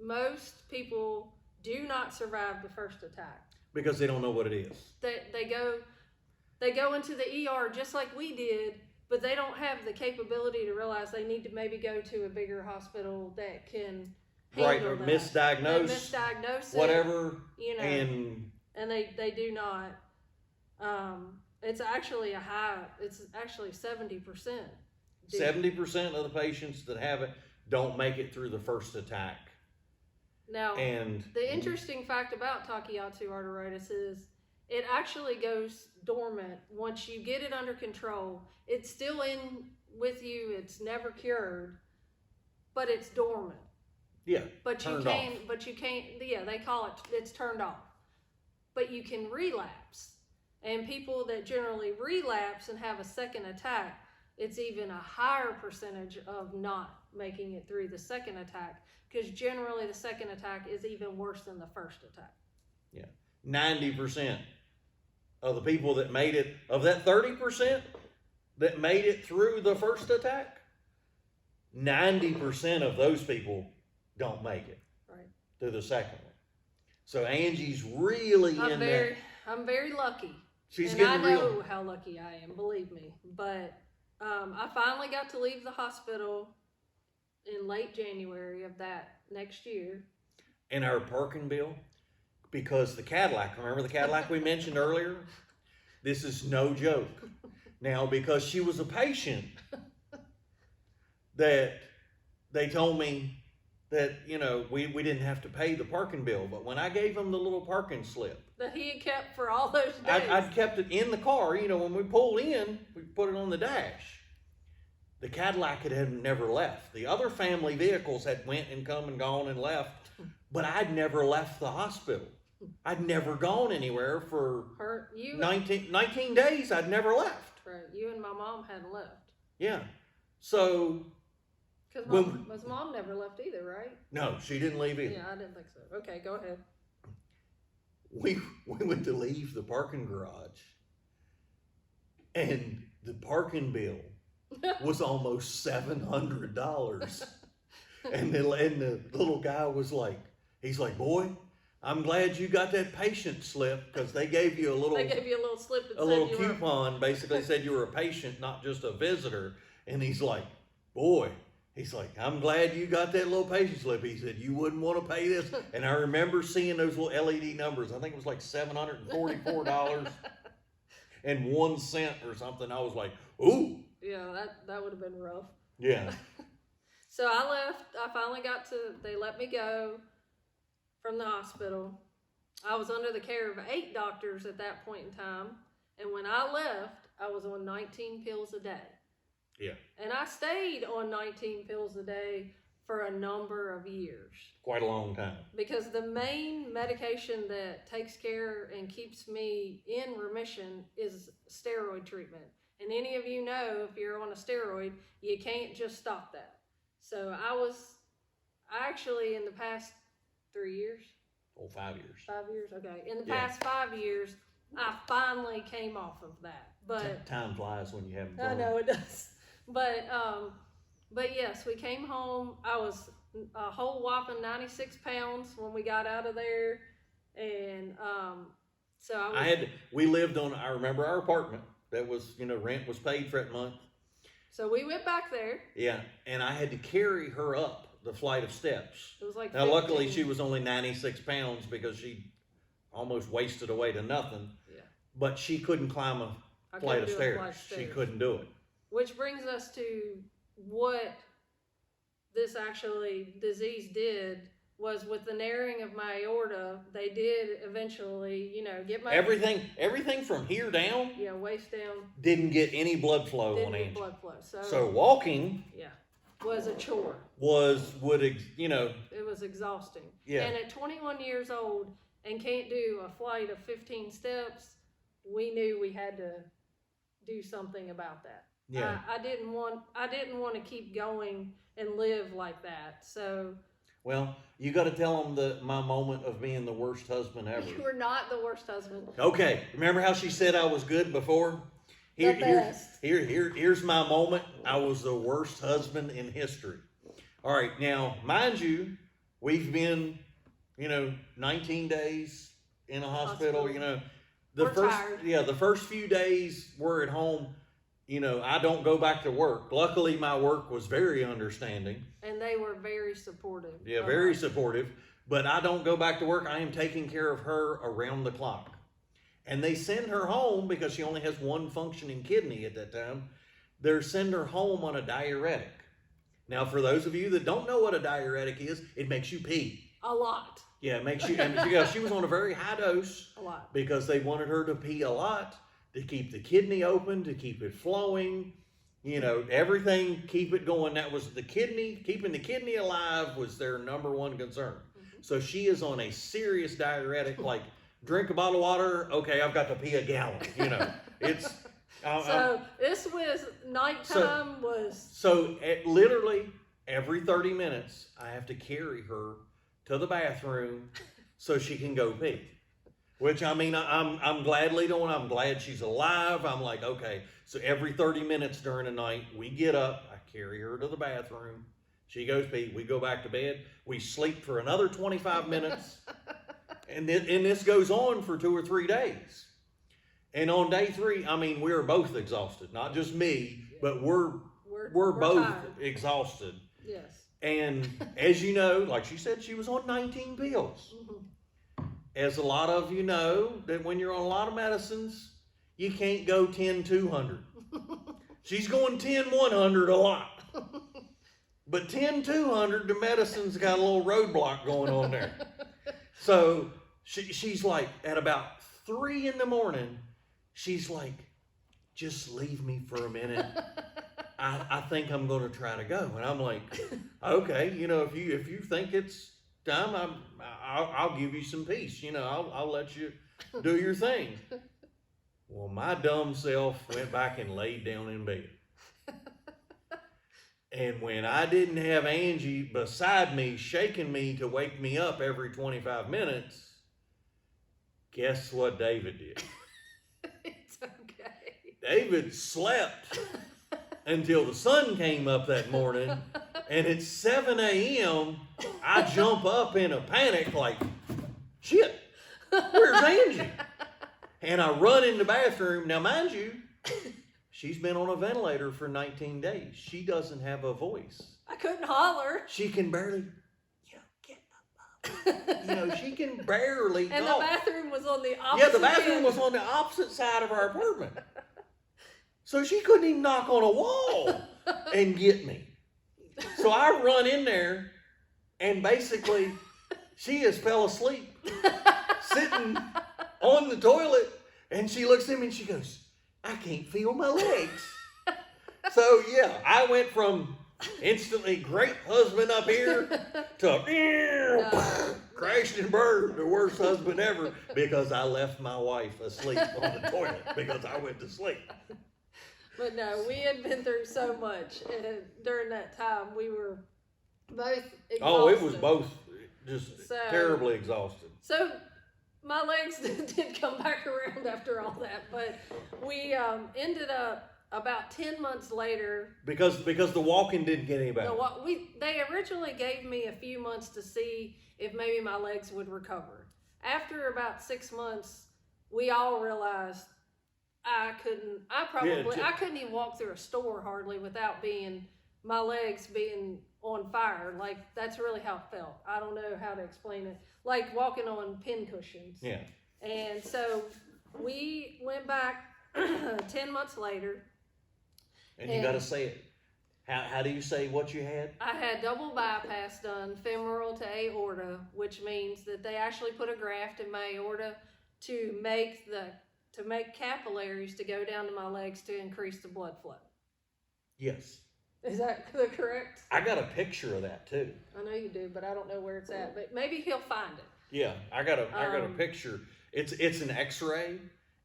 Most people do not survive the first attack because they don't know what it is. They go into the ER just like we did, but they don't have the capability to realize they need to maybe go to a bigger hospital that can handle or that. misdiagnose whatever. And they do not. It's actually it's actually 70%. 70% of the patients that have it don't make it through the first attack. Now, the interesting fact about Takayatsu arteritis is it actually goes dormant once you get it under control. It's still in with you. It's never cured, but it's dormant. Yeah. But you can't. Yeah, they call it. It's turned off. But you can relapse, and people that generally relapse and have a second attack, it's even a higher percentage of not making it through the second attack, because generally the second attack is even worse than the first attack. Yeah. 90% of the people that made it, of that 30% that made it through the first attack, 90% of those people don't make it through the second one. So Angie's really in there. I'm very lucky. She's and I know how lucky I am, believe me. But I finally got to leave the hospital in late January of that next year. And our parking bill, because the Cadillac, remember the Cadillac we mentioned earlier? This is no joke. Now, because she was a patient, that they told me that, we didn't have to pay the parking bill. But when I gave him the little parking slip that he had kept for all those days, I'd kept it in the car. When we pulled in, we put it on the dash. The Cadillac had never left. The other family vehicles had went and come and gone and left, but I'd never left the hospital. I'd never gone anywhere for 19 days. I'd never left. Right. You and my mom hadn't left. Yeah. So. Because mom never left either, right? No, she didn't leave either. Yeah, I didn't think so. Okay, go ahead. We went to leave the parking garage, and the parking bill was almost $700. And the little guy was like, he's like, boy, I'm glad you got that patient slip, because they gave you a little. They gave you a little slip. A little coupon, basically said you were a patient, not just a visitor. And he's like, boy. He's like, I'm glad you got that little patient slip. He said, you wouldn't want to pay this. And I remember seeing those little LED numbers. I think it was like $744 and 1 cent or something. I was like, ooh. Yeah, that would have been rough. Yeah. So I left. I finally they let me go from the hospital. I was under the care of 8 doctors at that point in time. And when I left, I was on 19 pills a day. Yeah. And I stayed on 19 pills a day for a number of years. Quite a long time. Because the main medication that takes care and keeps me in remission is steroid treatment. And any of you know, if you're on a steroid, you can't just stop that. So I actually, in the past 3 years. Oh, 5 years. 5 years, okay. In the past 5 years, I finally came off of that. But time flies when you have fun. I know it does. But yes, we came home. I was a whole whopping 96 pounds when we got out of there. And So we lived on, I remember our apartment that was, rent was paid for that month. So we went back there. Yeah, and I had to carry her up the flight of steps. It was like now, luckily, she was only 96 pounds because she almost wasted away to nothing. Yeah. But she couldn't climb a flight of stairs. She couldn't do it. Which brings us to what this disease did was with the narrowing of my aorta, they did eventually, get my... Everything from here down... Yeah, waist down. Didn't get any blood flow on Angie. Blood flow. So walking... Yeah. Was a chore. It was exhausting. Yeah. And at 21 years old and can't do a flight of 15 steps, we knew we had to do something about that. Yeah. I didn't want to keep going and live like that. So. Well, you got to tell them my moment of being the worst husband ever. You were not the worst husband. Okay. Remember how she said I was good before? Here's my moment. I was the worst husband in history. All right, now, mind you, we've been, 19 days in a hospital. The first few days we're at home, I don't go back to work. Luckily, my work was very understanding. And they were very supportive. Yeah, very supportive. But I don't go back to work. I am taking care of her around the clock. And they send her home because she only has one functioning kidney at that time. They send her home on a diuretic. Now, for those of you that don't know what a diuretic is, it makes you pee. A lot. Yeah, it makes you, and she was on a very high dose. A lot. Because they wanted her to pee a lot to keep the kidney open, to keep it flowing, everything, keep it going. That was keeping the kidney alive was their number one concern. Mm-hmm. So she is on a serious diuretic, like, drink a bottle of water. Okay, I've got to pee a gallon. It's. So this was nighttime. So literally every 30 minutes, I have to carry her to the bathroom so she can go pee. Which I'm gladly doing. I'm glad she's alive. I'm like, okay. So every 30 minutes during the night, we get up. I carry her to the bathroom. She goes pee. We go back to bed. We sleep for another 25 minutes. And this goes on for 2 or 3 days. And on day 3, we are both exhausted. Not just me, but we're both tired. Exhausted. Yes. And as you know, like she said, she was on 19 pills. Mm-hmm. As a lot of you know, that when you're on a lot of medicines, you can't go 10-200. She's going 10-100 a lot. But 10-200, the medicine's got a little roadblock going on there. So she's like, at about 3 a.m, she's like, just leave me for a minute. I think I'm going to try to go. And I'm like, okay, if you think it's time, I'll give you some peace. I'll let you do your thing. Well, my dumb self went back and laid down in bed. And when I didn't have Angie beside me, shaking me to wake me up every 25 minutes, guess what David did? It's okay. David slept until the sun came up that morning, and at 7 a.m., I jump up in a panic like, shit, where's Angie? And I run in the bathroom. Now, mind you, she's been on a ventilator for 19 days. She doesn't have a voice. I couldn't holler. She can barely, get up. She can barely And talk. the bathroom was on the opposite the bathroom was on the opposite side of our apartment. So she couldn't even knock on a wall and get me. So I run in there, and basically, she has fell asleep, sitting on the toilet, and she looks at me and she goes, I can't feel my legs. So yeah, I went from instantly great husband up here to crashed and burned, the worst husband ever, because I left my wife asleep on the toilet because I went to sleep. But no, we had been through so much, and during that time we were both exhausted. Oh, it was both just terribly exhausted. So my legs did come back around after all that, but we ended up about 10 months later. Because the walking didn't get any better. They originally gave me a few months to see if maybe my legs would recover. After about 6 months, we all realized I couldn't even walk through a store hardly without my legs being on fire. Like, that's really how it felt. I don't know how to explain it. Like walking on pin cushions. Yeah. And so we went back 10 months later. And you got to say it. How do you say what you had? I had double bypass done, femoral to aorta, which means that they actually put a graft in my aorta to make capillaries to go down to my legs to increase the blood flow. Yes. Is that correct? I got a picture of that too. I know you do, but I don't know where it's at. But maybe he'll find it. Yeah, I got a picture. It's an X-ray,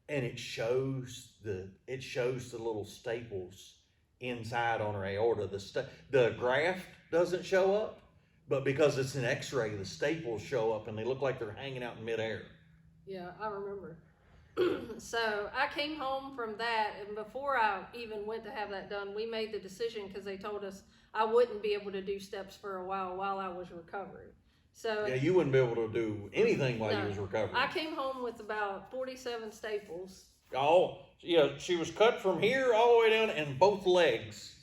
and it shows the little staples inside on her aorta. The graft doesn't show up, but because it's an X-ray, the staples show up, and they look like they're hanging out in midair. Yeah, I remember. So I came home from that, and before I even went to have that done, we made the decision because they told us I wouldn't be able to do steps for a while I was recovering. So yeah, you wouldn't be able to do anything while you was recovering. I came home with about 47 staples. Oh, yeah, she was cut from here all the way down and both legs.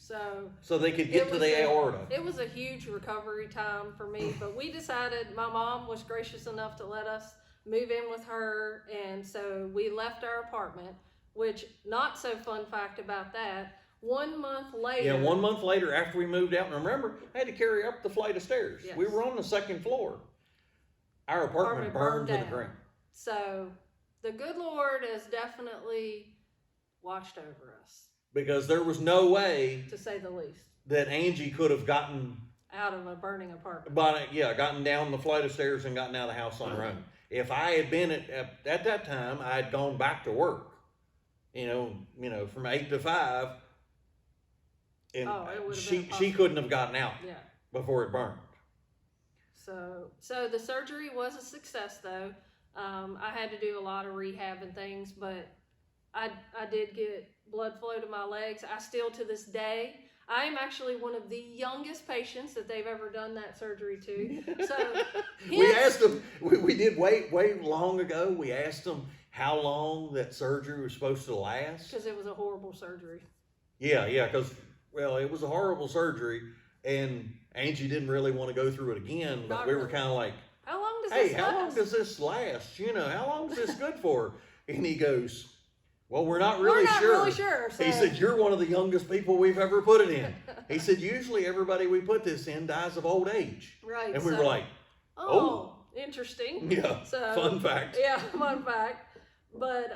So they could get to the aorta. It was a huge recovery time for me, but we decided, my mom was gracious enough to let us move in with her, and so we left our apartment, which, not so fun fact about that, 1 month later. Yeah, 1 month later after we moved out, and remember, I had to carry up the flight of stairs. Yes. We were on the second floor. Our apartment burned to the ground. So the good Lord has definitely watched over us. Because there was no way, to say the least, that Angie could have gotten out of a burning apartment. Gotten down the flight of stairs and gotten out of the house on her own. If I had been at that time, I had gone back to work. You know, from 8 to 5. And she couldn't have gotten out before it burned. So the surgery was a success, though. I had to do a lot of rehab and things, but I did get blood flow to my legs. I still, to this day, I am actually one of the youngest patients that they've ever done that surgery to. So we asked them, we did way long ago, we asked them how long that surgery was supposed to last. Because it was a horrible surgery. Yeah, because, well, it was a horrible surgery, and Angie didn't really want to go through it again, but we were kind of like, how long does this last? How long does this last? You know, how long is this good for? And he goes, well, we're not really sure. So. He said, you're one of the youngest people we've ever put it in. He said, usually everybody we put this in dies of old age. Right. And we were like, oh. Interesting. Yeah, fun fact. Yeah, fun fact. But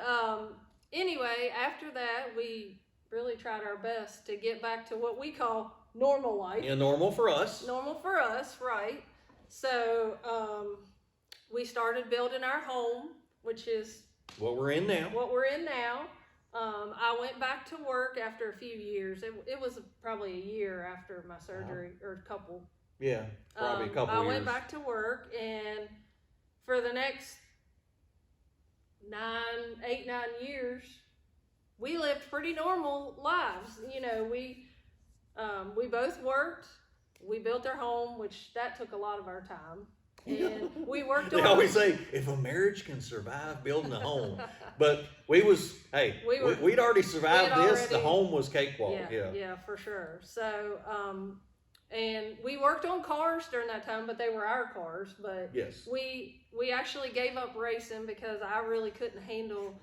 anyway, after that, we really tried our best to get back to what we call normal life. Yeah, normal for us. Normal for us, right. So we started building our home, which is what we're in now. I went back to work after a few years. It was probably a year after my surgery, or a couple. Yeah, probably a couple years. I went back to work, and for the next 8, 9 years, we lived pretty normal lives. You know, we both worked. We built our home, which that took a lot of our time. And we worked on. They always say, if a marriage can survive building a home, but we'd already survived this. The home was cakewalk. Yeah, for sure. So, and we worked on cars during that time, but they were our cars. But yes, we actually gave up racing because I really couldn't handle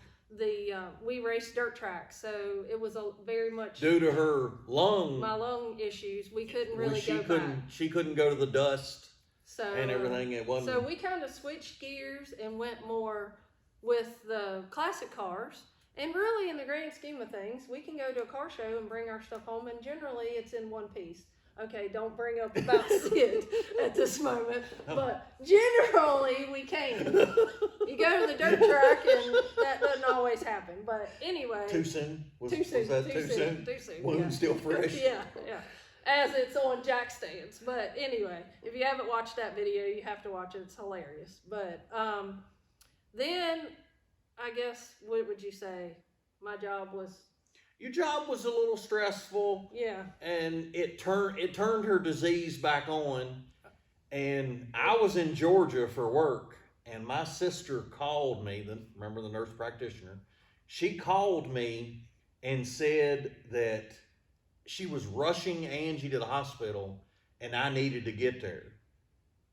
we raced dirt tracks, so it was very much due to her my lung issues. We couldn't really go back. She couldn't go to the dust. And everything, it wasn't. So we kind of switched gears and went more with the classic cars. And really, in the grand scheme of things, we can go to a car show and bring our stuff home, and generally it's in one piece. Okay, don't bring up about Sid at this moment, but generally we can. You go to the dirt track, and that doesn't always happen. But anyway. Too soon? Too soon. Wound still fresh? Yeah. As it's on jack stands. But anyway, if you haven't watched that video, you have to watch it. It's hilarious. But then, I guess, what would you say? My job was... Your job was a little stressful. Yeah. And it turned her disease back on. And I was in Georgia for work. and my sister called me, remember the nurse practitioner, she called me and said that she was rushing Angie to the hospital and I needed to get there.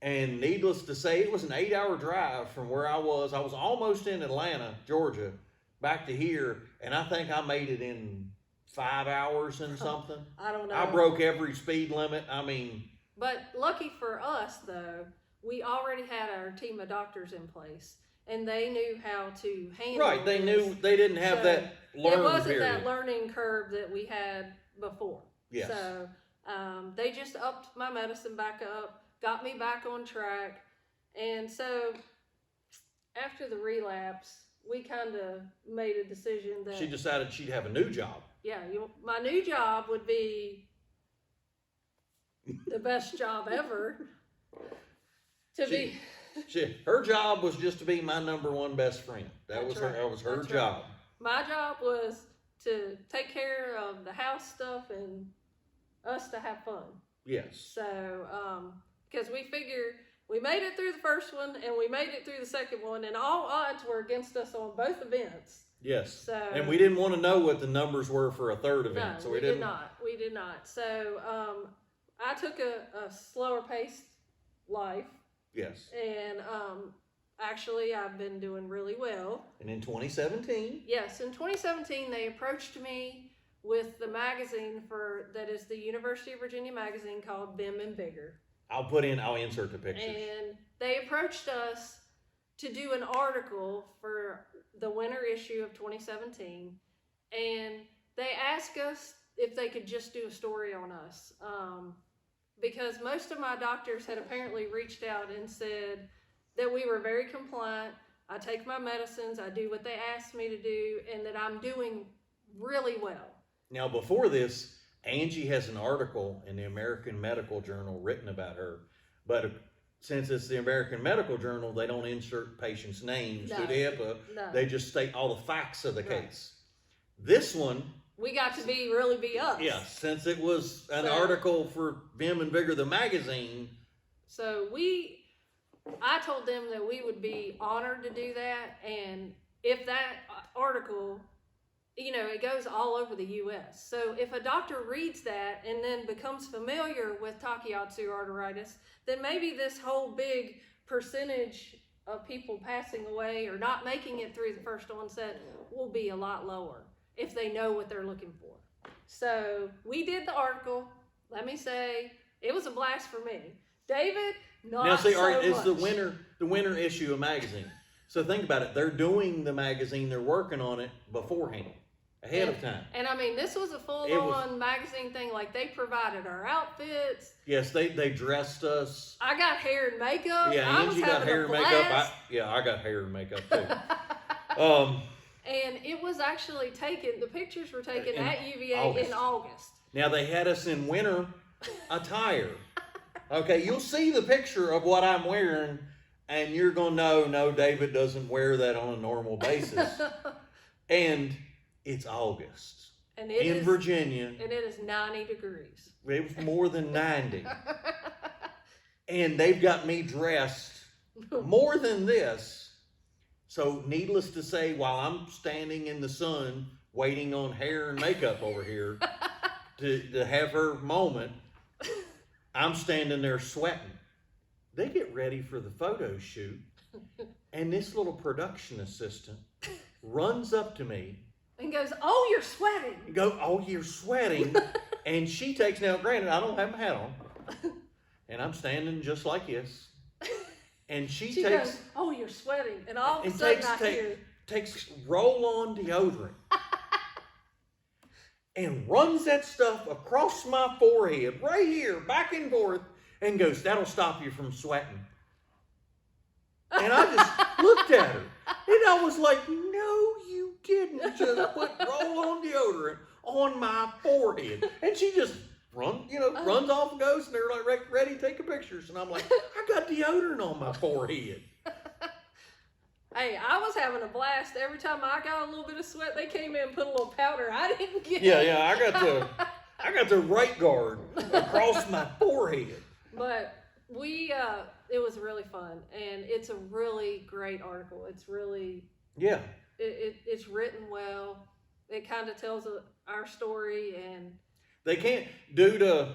And needless to say, it was an 8-hour drive from where I was. I was almost in Atlanta, Georgia, back to here, and I think I made it in 5 hours and something. I don't know. I broke every speed limit. I mean. But lucky for us, though, we already had our team of doctors in place, and they knew how to handle Right, they this. knew they didn't have that learn It wasn't period. that learning curve that we had before. Yes. So they just upped my medicine back up, got me back on track, and so after the relapse, we kind of made a decision that She decided she'd have a new job. yeah, my new job would be the best job ever. Her job was just to be my number one best friend. That was her That's job. Right. My job was to take care of the house stuff and us to have fun. Yes. So, because we figured we made it through the first one and we made it through the second one, and all odds were against us on both events. Yes. So, and we didn't want to know what the numbers were for a third event. No, so we did not. We did not. So, I took a slower paced life. Yes. And actually, I've been doing really well. And in 2017? Yes, in 2017, they approached me with the magazine that is the University of Virginia magazine called Vim and Bigger. I'll insert the pictures. And they approached us to do an article for the winter issue of 2017. And they asked us if they could just do a story on us. Because most of my doctors had apparently reached out and said that we were very compliant. I take my medicines, I do what they asked me to do, and that I'm doing really well. Now, before this, Angie has an article in the American Medical Journal written about her. But since it's the American Medical Journal, they don't insert patients' names to the HIPAA. No. They just state all the facts of the case. This one, we got to really be us. yeah, since it was an article for Vim and Vigor, the magazine. So I told them that we would be honored to do that, and if that article, it goes all over the U.S. So if a doctor reads that and then becomes familiar with Takayatsu arteritis, then maybe this whole big percentage of people passing away or not making it through the first onset will be a lot lower if they know what they're looking for. So we did the article. Let me say, it was a blast for me. David, not now, see, so all right, it's much. the winter issue of magazine. So think about it. They're doing the magazine. They're working on it beforehand, ahead of time. And I mean, this was a full-on magazine thing. Like, they provided our outfits. Yes, they dressed us. I got hair and makeup. Yeah, Angie got hair and makeup. I got hair and makeup too. And it was actually taken, the pictures were taken at UVA in August. Now, they had us in winter attire. Okay, you'll see the picture of what I'm wearing, and you're going to know, no, David doesn't wear that on a normal basis. And it's August in Virginia. And it is 90 degrees. It was more than 90. And they've got me dressed more than this. So needless to say, while I'm standing in the sun waiting on hair and makeup over here to have her moment, I'm standing there sweating. They get ready for the photo shoot, and this little production assistant runs up to me and goes, "Oh, you're sweating." "Oh, you're sweating." And she takes, now granted, I don't have a hat on, and I'm standing just like this. And she takes, goes, "Oh, you're sweating," and all of a sudden I hear, takes roll-on deodorant and runs that stuff across my forehead, right here, back and forth, and goes, "That'll stop you from sweating." And I just looked at her, and I was like, "No, you didn't just put roll-on deodorant on my forehead." And she just runs off and goes, and they're like ready to take a pictures. And I'm like, I got deodorant on my forehead. Hey, I was having a blast. Every time I got a little bit of sweat, they came in and put a little powder. I didn't get I got the right guard across my forehead. But we it was really fun, and it's a really great article. It's really it's written well. It kind of tells our story, and they can't, due to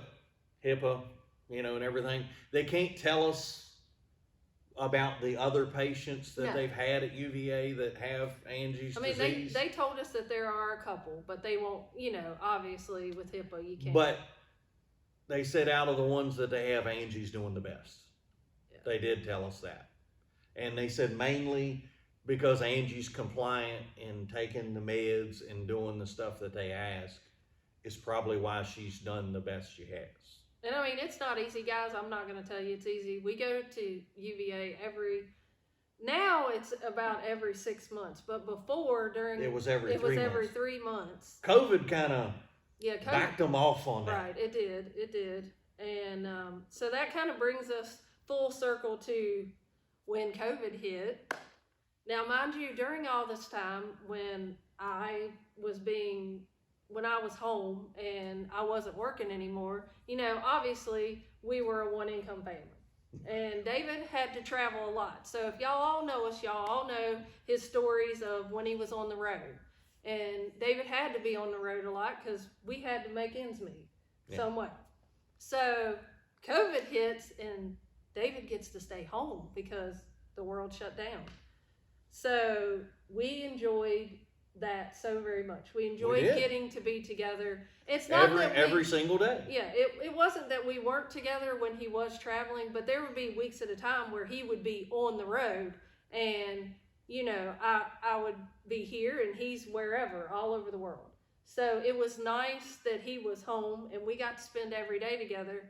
HIPAA, and everything, they can't tell us about the other patients that they've had at UVA that have Angie's disease. They told us that there are a couple, but they won't, obviously with HIPAA you can't. But they said out of the ones that they have, Angie's doing the best. Yeah. They did tell us that. And they said mainly because Angie's compliant and taking the meds and doing the stuff that they ask is probably why she's done the best she has. And it's not easy, guys. I'm not going to tell you it's easy. We go to UVA now it's about every 6 months, but before, it was every 3 months. COVID kind of backed them off on that. Right, it did. And so that kind of brings us full circle to when COVID hit. Now, mind you, during all this time when I was home and I wasn't working anymore, obviously we were a one-income family. And David had to travel a lot. So if y'all all know us, y'all all know his stories of when he was on the road. And David had to be on the road a lot because we had to make ends meet some way. So COVID hits and David gets to stay home because the world shut down. So we enjoyed that so very much. We enjoyed getting to be together. It's not every single day. Yeah, it wasn't that we weren't together when he was traveling, but there would be weeks at a time where he would be on the road, and I would be here and he's wherever, all over the world. So it was nice that he was home and we got to spend every day together.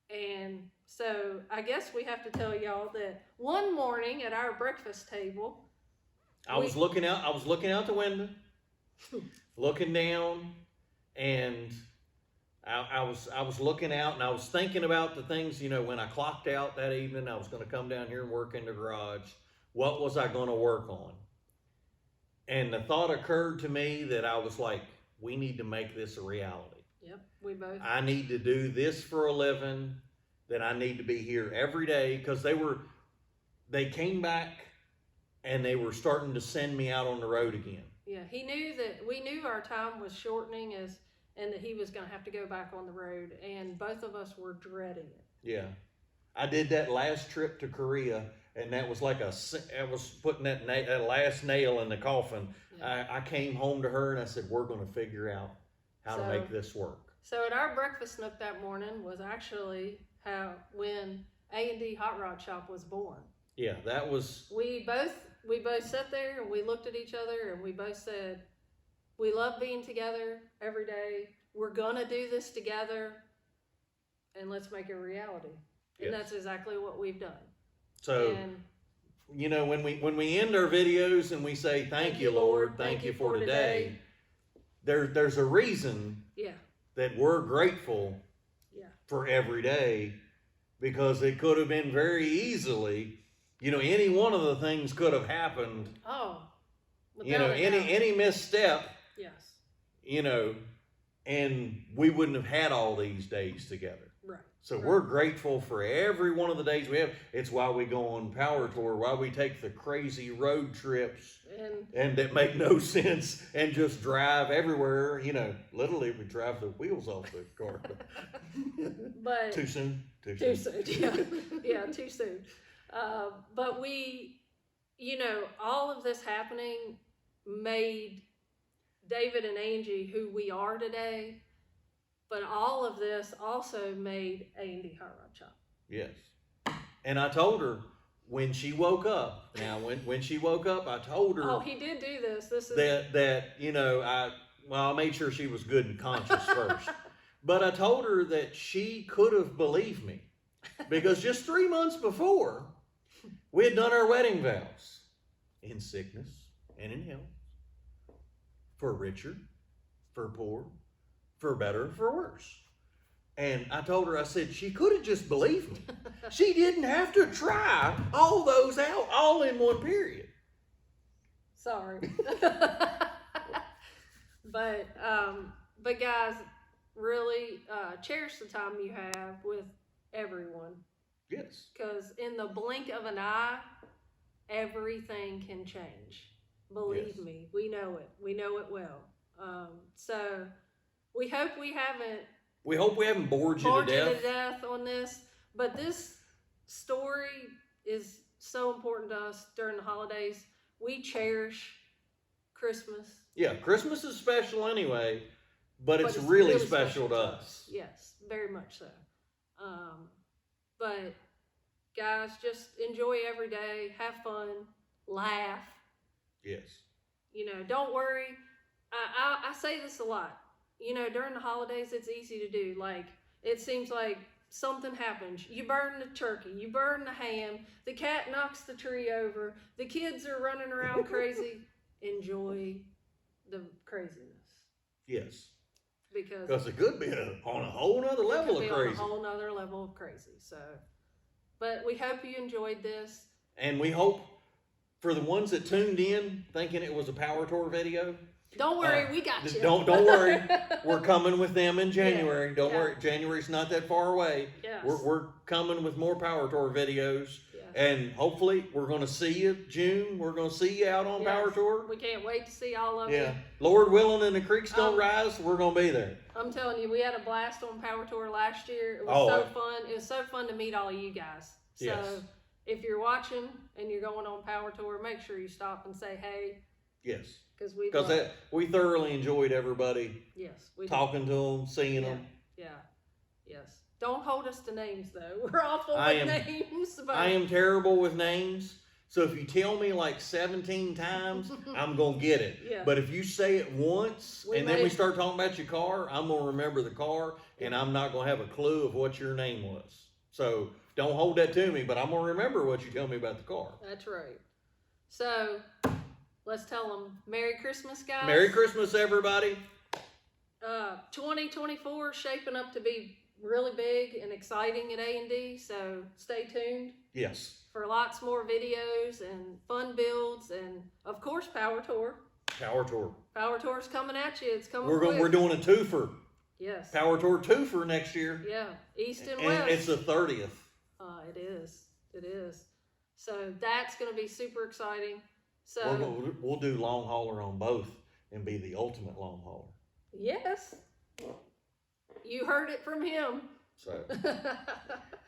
And so I guess we have to tell y'all that one morning at our breakfast table, I was looking out the window, looking down, and I was looking out, and I was thinking about the things, when I clocked out that evening, I was going to come down here and work in the garage. What was I going to work on? And the thought occurred to me that I was like, we need to make this a reality. Yep, we both. I need to do this for a living, that I need to be here every day, because they came back and they were starting to send me out on the road again. Yeah, we knew our time was shortening and that he was going to have to go back on the road, and both of us were dreading it. Yeah. I did that last trip to Korea, and that was like I was putting that last nail in the coffin. Yeah. I came home to her and I said, we're going to figure out how to make this work. So at our breakfast nook that morning was actually when AnD Hot Rod Shop was born. Yeah, that was... We both sat there and we looked at each other and we both said, we love being together every day. We're going to do this together and let's make it a reality. And that's exactly what we've done. So, when we end our videos and we say, thank you, Lord, thank you for today, there's a reason that we're grateful for every day, because it could have been very easily, any one of the things could have happened. Oh, any misstep. Yes. And we wouldn't have had all these days together. Right. So we're grateful for every one of the days we have. It's why we go on Power Tour, why we take the crazy road trips and that make no sense and just drive everywhere. Literally we drive the wheels off the car. But too soon. Too soon. Yeah, too soon. But we, all of this happening made David and Angie who we are today. But all of this also made AnD Hot Rod Shop. Yes. And I told her when she woke up, when she woke up, I told her. Oh, he did do this. This is. I made sure she was good and conscious first. But I told her that she could have believed me. Because just 3 months before, we had done our wedding vows. In sickness and in health. For richer, for poor, for better, for worse. And I told her, I said, she could have just believed me. She didn't have to try all those out, all in one period. Sorry. But guys, really cherish the time you have with everyone. Yes. Because in the blink of an eye, everything can change. Believe Yes. me, we know it. We know it well. So we hope we haven't bored you to death on this, but this story is so important to us during the holidays. We cherish Christmas. Yeah, Christmas is special anyway, but it's really special to us. Yes, very much so. But guys, just enjoy every day, have fun, laugh. Yes. You know, don't worry. I say this a lot. You know, during the holidays, it's easy to do. Like, it seems like something happens. You burn the turkey, you burn the ham, the cat knocks the tree over, the kids are running around crazy. Enjoy the craziness. Yes. Because it could be on a whole nother level of crazy. On a whole nother level of crazy. So, but we hope you enjoyed this. And we hope for the ones that tuned in thinking it was a Power Tour video. Don't worry, we got you. Don't worry. We're coming with them in January. Yeah, Don't worry. January's not that far away. Yes. We're coming with more Power Tour videos. Yes. And hopefully we're going to see you June. We're going to see you out on Power Tour. We can't wait to see all of you. Yeah. Lord willing and the creeks don't rise, we're going to be there. I'm telling you, we had a blast on Power Tour last year. It was so fun. It was so fun to meet all of you guys. So yes. If you're watching and you're going on Power Tour, make sure you stop and say hey. Yes. Because we thoroughly enjoyed everybody. Yes. Talking to them, seeing them. Yeah. Yes. Don't hold us to names though. We're awful with names. But I am terrible with names. So if you tell me like 17 times, I'm going to get it. Yeah. But if you say it once then we start talking about your car, I'm going to remember the car and I'm not going to have a clue of what your name was. So don't hold that to me, but I'm going to remember what you tell me about the car. That's right. So let's tell them Merry Christmas, guys. Merry Christmas, everybody. 2024 shaping up to be really big and exciting at AnD, so stay tuned. Yes. For lots more videos and fun builds and, of course, Power Tour. Power Tour. Power Tour's coming at you. It's coming We're doing a twofer. Yes. Power Tour twofer next year. Yeah, East and West. West. It's the 30th. It is. It is. So that's going to be super exciting. So We'll do long hauler on both and be the ultimate long hauler. Yes. You heard it from him. So,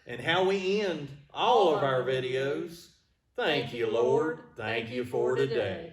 and how we end all of our videos. Thank you, Lord. Thank you for today.